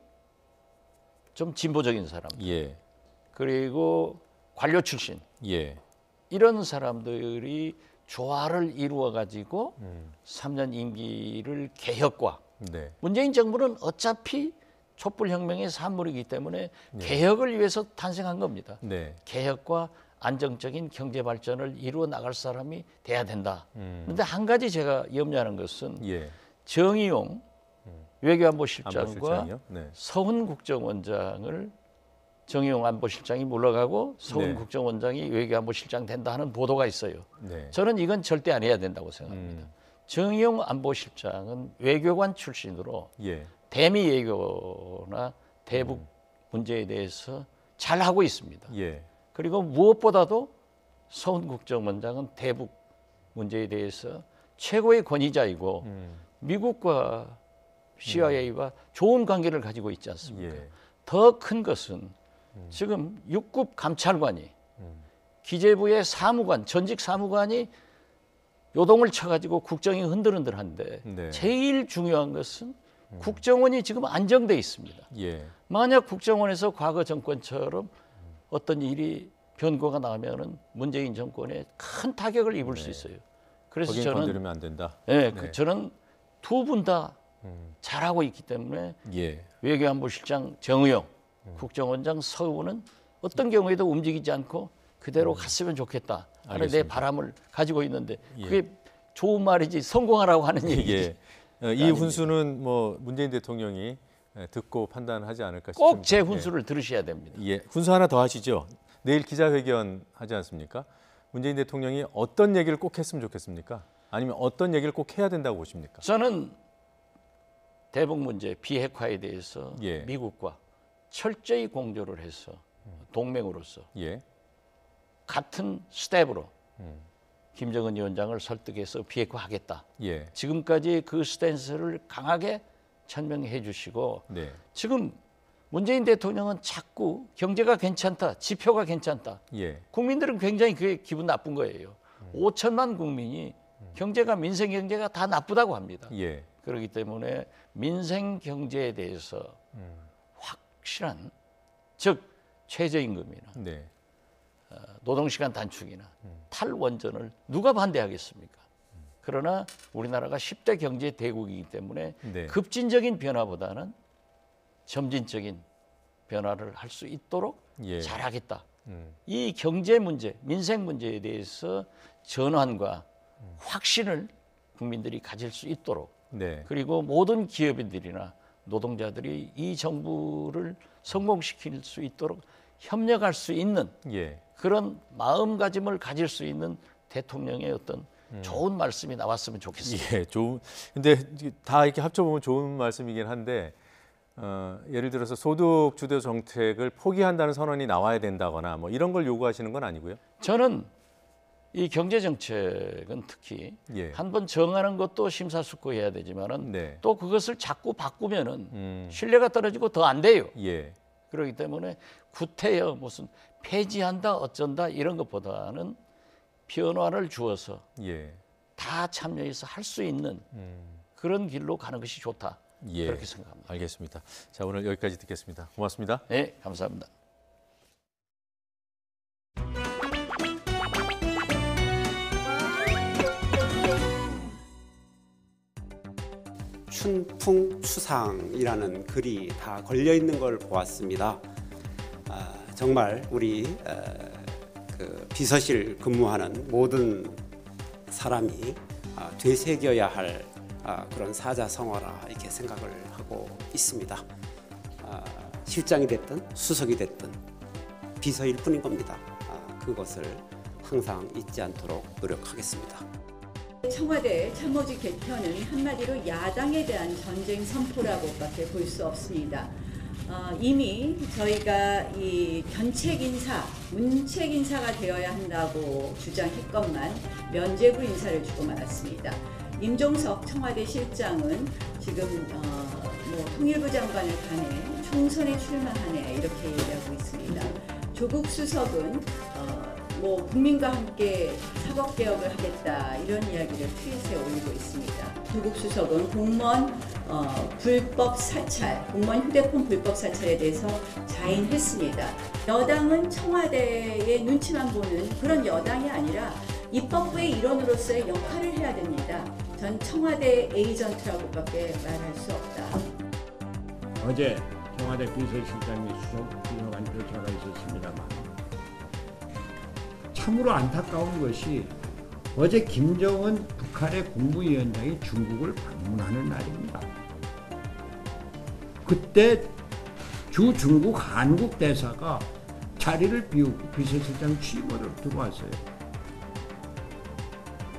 좀 진보적인 사람,
예.
그리고 관료 출신
예.
이런 사람들이 조화를 이루어 가지고 3년 임기를 개혁과
네.
문재인 정부는 어차피 촛불혁명의 산물이기 때문에 개혁을 위해서 탄생한 겁니다.
네.
개혁과 안정적인 경제 발전을 이루어 나갈 사람이 돼야 된다. 그런데 한 가지 제가 염려하는 것은
예.
정의용 외교안보 실장과
안보실장이요? 네.
서훈 국정원장을 정의용 안보실장이 물러가고 서훈
네.
국정원장이 외교안보실장 된다 하는 보도가 있어요.
네.
저는 이건 절대 안 해야 된다고 생각합니다. 정의용 안보실장은 외교관 출신으로
예.
대미 외교나 대북 문제에 대해서 잘 하고 있습니다.
예.
그리고 무엇보다도 서훈 국정원장은 대북 문제에 대해서 최고의 권위자이고 미국과 CIA와 좋은 관계를 가지고 있지 않습니까?
예.
더 큰 것은 지금 6급 감찰관이 기재부의 사무관, 전직 사무관이 요동을 쳐가지고 국정이 흔들흔들한데
네.
제일 중요한 것은 국정원이 지금 안정돼 있습니다.
예.
만약 국정원에서 과거 정권처럼 어떤 일이 변고가 나오면은 문재인 정권에 큰 타격을 입을 수 있어요. 그래서
거긴
저는
건드리면 안 된다.
네,
네.
저는 두 분 다 잘하고 있기 때문에
예.
외교안보실장 정의용, 국정원장 서훈은 어떤 경우에도 움직이지 않고 그대로 갔으면 좋겠다 하는
알겠습니다.
내 바람을 가지고 있는데
예.
그게 좋은 말이지 성공하라고 하는 얘기지.
예. 이 훈수는 뭐 문재인 대통령이 듣고 판단하지 않을까 싶습니다.
꼭 제 훈수를 들으셔야 됩니다.
예. 훈수 하나 더 하시죠. 내일 기자회견 하지 않습니까? 문재인 대통령이 어떤 얘기를 꼭 했으면 좋겠습니까? 아니면 어떤 얘기를 꼭 해야 된다고 보십니까?
저는 대북 문제 비핵화에 대해서
예.
미국과 철저히 공조를 해서 동맹으로서
예.
같은 스텝으로 김정은 위원장을 설득해서 비핵화하겠다.
예.
지금까지 그 스탠스를 강하게 천명해 주시고
네.
지금 문재인 대통령은 자꾸 경제가 괜찮다, 지표가 괜찮다.
예.
국민들은 굉장히 그게 기분 나쁜 거예요. 5천만 국민이 경제가 민생 경제가 다 나쁘다고 합니다.
예.
그렇기 때문에 민생 경제에 대해서 확실한 즉 최저임금이나
네.
노동시간 단축이나 탈원전을 누가 반대하겠습니까? 그러나 우리나라가 10대 경제 대국이기 때문에
네.
급진적인 변화보다는 점진적인 변화를 할 수 있도록
예.
잘하겠다. 이 경제 문제, 민생 문제에 대해서 전환과 확신을 국민들이 가질 수 있도록
네.
그리고 모든 기업인들이나 노동자들이 이 정부를 성공시킬 수 있도록 협력할 수 있는
예.
그런 마음가짐을 가질 수 있는 대통령의 어떤 좋은 말씀이 나왔으면 좋겠습니다.
예, 좋은. 근데 다 이렇게 합쳐보면 좋은 말씀이긴 한데 예를 들어서 소득 주도 정책을 포기한다는 선언이 나와야 된다거나 뭐 이런 걸 요구하시는 건 아니고요?
저는 이 경제 정책은 특히
예.
한번 정하는 것도 심사숙고해야 되지만은
네.
또 그것을 자꾸 바꾸면은 신뢰가 떨어지고 더 안 돼요.
예.
그렇기 때문에 구태여 무슨 폐지한다 어쩐다 이런 것보다는 변화를 주어서
예.
다 참여해서 할 수 있는 그런 길로 가는 것이 좋다.
예.
그렇게 생각합니다.
알겠습니다. 자, 오늘 여기까지 듣겠습니다. 고맙습니다.
네, 감사합니다.
춘풍추상이라는 글이 다 걸려 있는 걸 보았습니다. 정말 우리 그 비서실 근무하는 모든 사람이 되새겨야 할 그런 사자성어라 이렇게 생각을 하고 있습니다. 실장이 됐든 수석이 됐든 비서일 뿐인 겁니다. 그것을 항상 잊지 않도록 노력하겠습니다.
청와대 참모직 개편은 한마디로 야당에 대한 전쟁 선포라고밖에 볼 수 없습니다. 이미 저희가 이 견책 인사, 문책 인사가 되어야 한다고 주장했건만 면죄부 인사를 주고 말았습니다. 임종석 청와대 실장은 지금 통일부 장관을 간해 총선에 출마하네 이렇게 얘기하고 있습니다. 조국 수석은 국민과 함께 사법개혁을 하겠다 이런 이야기를 트윗에 올리고 있습니다. 조국 수석은 공무원 불법 사찰, 공무원 휴대폰 불법 사찰에 대해서 자인했습니다. 여당은 청와대의 눈치만 보는 그런 여당이 아니라 입법부의 일원으로서의 역할을 해야 됩니다. 전 청와대 에이전트라고밖에 말할 수 없다.
어제 청와대 비서실장 및 수석 비서관 교체가 있었습니다만 참으로 안타까운 것이 어제 김정은 북한의 국무위원장이 중국을 방문하는 날입니다. 그때 주 중국 한국 대사가 자리를 비우고 비서실장 취임으로 들어왔어요.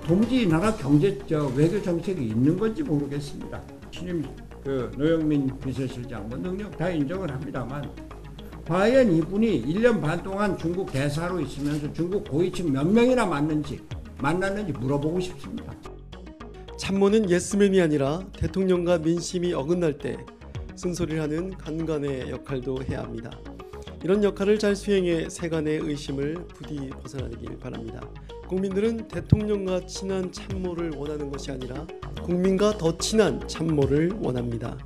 도무지 이 나라 외교 정책이 있는 건지 모르겠습니다. 신임 노영민 비서실장 능력 다 인정을 합니다만 과연 이분이 1년 반 동안 중국 대사로 있으면서 중국 고위층 몇 명이나 만났는지 물어보고 싶습니다.
참모는 예스맨이 아니라 대통령과 민심이 어긋날 때 쓴소리를 하는 간관의 역할도 해야 합니다. 이런 역할을 잘 수행해 세간의 의심을 부디 벗어나길 바랍니다. 국민들은 대통령과 친한 참모를 원하는 것이 아니라 국민과 더 친한 참모를 원합니다.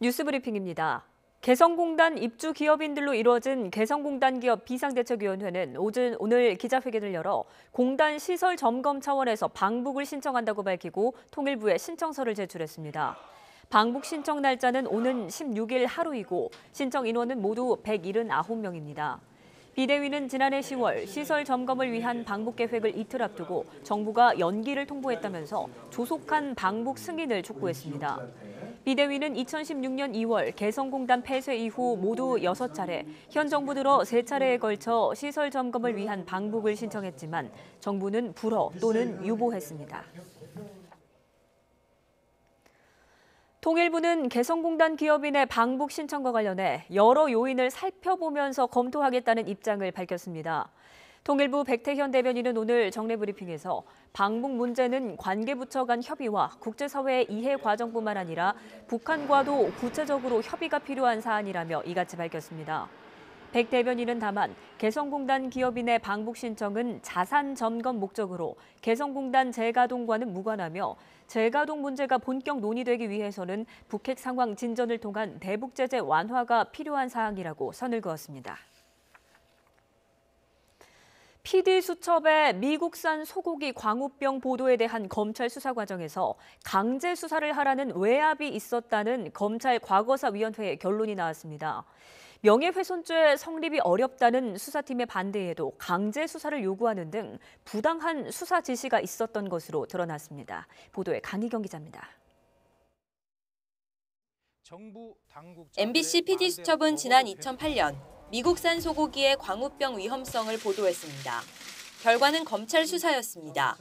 뉴스브리핑입니다. 개성공단 입주 기업인들로 이루어진 개성공단 기업 비상대책위원회는 오늘 기자회견을 열어 공단 시설 점검 차원에서 방북을 신청한다고 밝히고 통일부에 신청서를 제출했습니다. 방북 신청 날짜는 오는 16일 하루이고 신청 인원은 모두 179명입니다. 비대위는 지난해 10월 시설 점검을 위한 방북 계획을 이틀 앞두고 정부가 연기를 통보했다면서 조속한 방북 승인을 촉구했습니다. 비대위는 2016년 2월 개성공단 폐쇄 이후 모두 6차례, 현 정부 들어 3차례에 걸쳐 시설 점검을 위한 방북을 신청했지만 정부는 불허 또는 유보했습니다. 통일부는 개성공단 기업인의 방북 신청과 관련해 여러 요인을 살펴보면서 검토하겠다는 입장을 밝혔습니다. 통일부 백태현 대변인은 오늘 정례 브리핑에서 방북 문제는 관계부처 간 협의와 국제사회의 이해 과정뿐만 아니라 북한과도 구체적으로 협의가 필요한 사안이라며 이같이 밝혔습니다. 백 대변인은 다만 개성공단 기업인의 방북 신청은 자산 점검 목적으로 개성공단 재가동과는 무관하며 재가동 문제가 본격 논의되기 위해서는 북핵 상황 진전을 통한 대북 제재 완화가 필요한 사항이라고 선을 그었습니다. PD수첩의 미국산 소고기 광우병 보도에 대한 검찰 수사 과정에서 강제 수사를 하라는 외압이 있었다는 검찰 과거사위원회의 결론이 나왔습니다. 명예훼손죄 성립이 어렵다는 수사팀의 반대에도 강제 수사를 요구하는 등 부당한 수사 지시가 있었던 것으로 드러났습니다. 보도에 강희경 기자입니다.
MBC PD수첩은 지난 2008년 미국산 소고기의 광우병 위험성을 보도했습니다. 결과는 검찰 수사였습니다.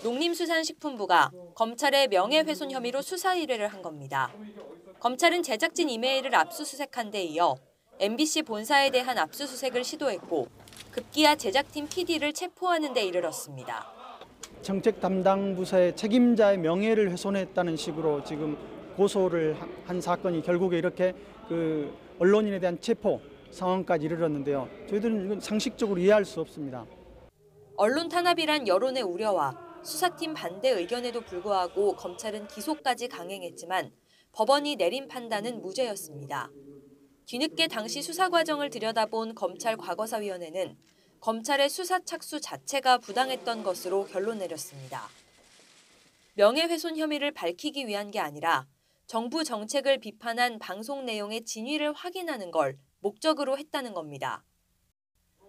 농림수산식품부가 검찰의 명예훼손 혐의로 수사 의뢰를 한 겁니다. 검찰은 제작진 이메일을 압수수색한 데 이어 MBC 본사에 대한 압수수색을 시도했고 급기야 제작팀 PD를 체포하는 데 이르렀습니다.
정책 담당 부서의 책임자의 명예를 훼손했다는 식으로 지금 고소를 한 사건이 결국에 이렇게 언론인에 대한 체포 상황까지 이르렀는데요. 저희들은 이건 상식적으로 이해할 수 없습니다.
언론 탄압이란 여론의 우려와 수사팀 반대 의견에도 불구하고 검찰은 기소까지 강행했지만 법원이 내린 판단은 무죄였습니다. 뒤늦게 당시 수사 과정을 들여다본 검찰 과거사위원회는 검찰의 수사 착수 자체가 부당했던 것으로 결론 내렸습니다. 명예훼손 혐의를 밝히기 위한 게 아니라 정부 정책을 비판한 방송 내용의 진위를 확인하는 걸 목적으로 했다는 겁니다.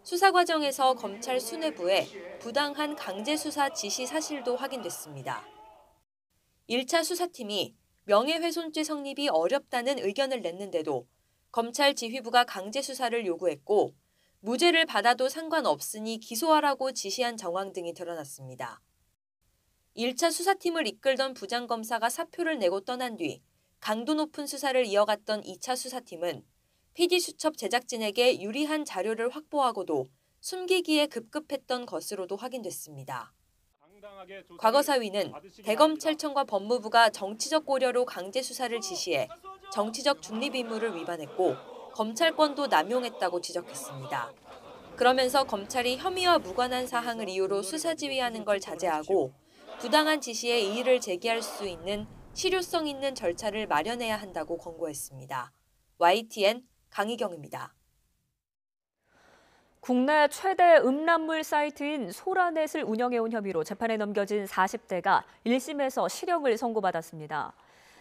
수사 과정에서 검찰 수뇌부에 부당한 강제 수사 지시 사실도 확인됐습니다. 1차 수사팀이 명예훼손죄 성립이 어렵다는 의견을 냈는데도 검찰 지휘부가 강제 수사를 요구했고 무죄를 받아도 상관없으니 기소하라고 지시한 정황 등이 드러났습니다. 1차 수사팀을 이끌던 부장검사가 사표를 내고 떠난 뒤 강도 높은 수사를 이어갔던 2차 수사팀은 PD수첩 제작진에게 유리한 자료를 확보하고도 숨기기에 급급했던 것으로도 확인됐습니다. 과거사위는 대검찰청과 법무부가 정치적 고려로 강제 수사를 지시해 정치적 중립 의무를 위반했고 검찰권도 남용했다고 지적했습니다. 그러면서 검찰이 혐의와 무관한 사항을 이유로 수사 지휘하는 걸 자제하고 부당한 지시에 이의를 제기할 수 있는 실효성 있는 절차를 마련해야 한다고 권고했습니다. YTN 강희경입니다.
국내 최대 음란물 사이트인 소라넷을 운영해온 혐의로 재판에 넘겨진 40대가 1심에서 실형을 선고받았습니다.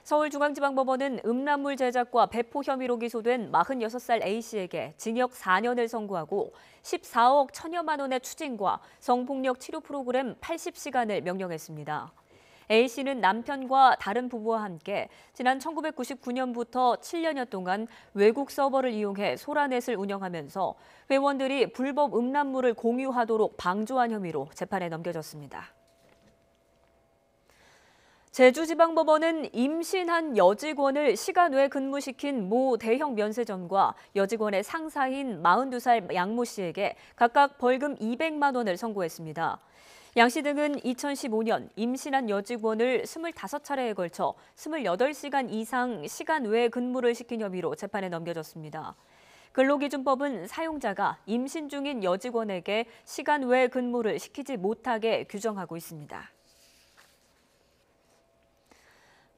서울중앙지방법원은 음란물 제작과 배포 혐의로 기소된 46살 A씨에게 징역 4년을 선고하고 14억 1천여만 원의 추징과 성폭력 치료 프로그램 80시간을 명령했습니다. A씨는 남편과 다른 부부와 함께 지난 1999년부터 7년여 동안 외국 서버를 이용해 소라넷을 운영하면서 회원들이 불법 음란물을 공유하도록 방조한 혐의로 재판에 넘겨졌습니다. 제주지방법원은 임신한 여직원을 시간 외 근무시킨 모 대형 면세점과 여직원의 상사인 42살 양모 씨에게 각각 벌금 200만 원을 선고했습니다. 양 씨 등은 2015년 임신한 여직원을 25차례에 걸쳐 28시간 이상 시간 외 근무를 시킨 혐의로 재판에 넘겨졌습니다. 근로기준법은 사용자가 임신 중인 여직원에게 시간 외 근무를 시키지 못하게 규정하고 있습니다.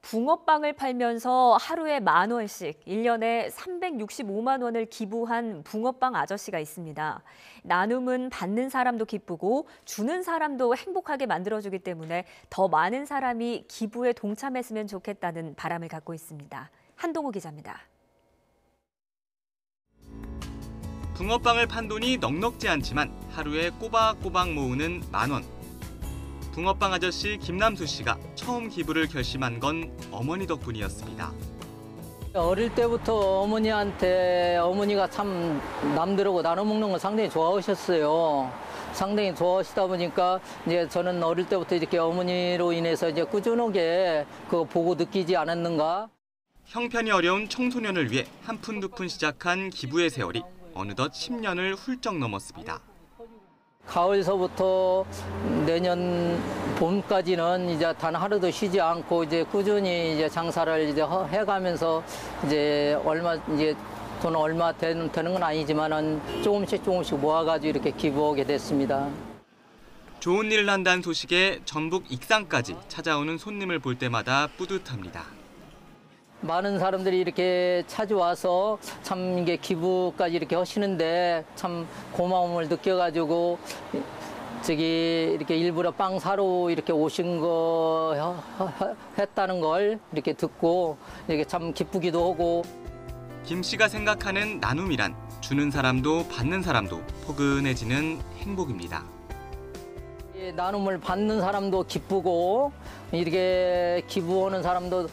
붕어빵을 팔면서 하루에 10,000원씩 1년에 365만 원을 기부한 붕어빵 아저씨가 있습니다. 나눔은 받는 사람도 기쁘고 주는 사람도 행복하게 만들어주기 때문에 더 많은 사람이 기부에 동참했으면 좋겠다는 바람을 갖고 있습니다. 한동호 기자입니다.
붕어빵을 판 돈이 넉넉지 않지만 하루에 꼬박꼬박 모으는 10,000원. 붕어빵 아저씨 김남수 씨가 처음 기부를 결심한 건 어머니 덕분이었습니다.
어릴 때부터 어머니가 참 남들하고 나눠 먹는 걸 상당히 좋아하셨어요. 상당히 좋아하시다 보니까 이제 저는 어릴 때부터 이렇게 어머니로 인해서 이제 꾸준하게 그거 보고 느끼지 않았는가.
형편이 어려운 청소년을 위해 한 푼 두 푼 시작한 기부의 세월이 어느덧 10년을 훌쩍 넘었습니다.
가을서부터 내년 봄까지는 이제 단 하루도 쉬지 않고 이제 꾸준히 이제 장사를 이제 해가면서 이제 돈 얼마 되는 건 아니지만은 조금씩 모아가지고 이렇게 기부하게 됐습니다.
좋은 일 난다는 소식에 전북 익산까지 찾아오는 손님을 볼 때마다 뿌듯합니다.
많은 사람들이 이렇게 찾아와서 참 이게 기부까지 이렇게 하시는데 참 고마움을 느껴가지고 이렇게 일부러 빵 사러 이렇게 오신 거 했다는 걸 이렇게 듣고 이렇게 참 기쁘기도 하고.
김 씨가 생각하는 나눔이란 주는 사람도 받는 사람도 포근해지는 행복입니다.
나눔을 받는 사람도 기쁘고 이렇게 기부하는 사람도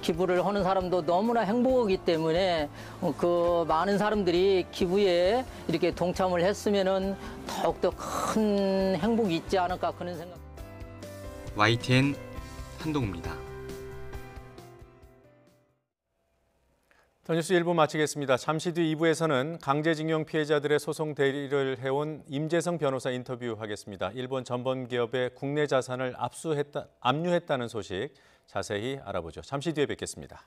기부를 하는 사람도 너무나 행복하기 때문에 그 많은 사람들이 기부에 이렇게 동참을 했으면은 더욱더 큰 행복이 있지 않을까 그런 생각.
YTN 한동우입니다.
더 뉴스 1부 마치겠습니다. 잠시 뒤 2부에서는 강제징용 피해자들의 소송 대리를 해온 임재성 변호사 인터뷰하겠습니다. 일본 전범기업의 국내 자산을 압류했다는 소식 자세히 알아보죠. 잠시 뒤에 뵙겠습니다.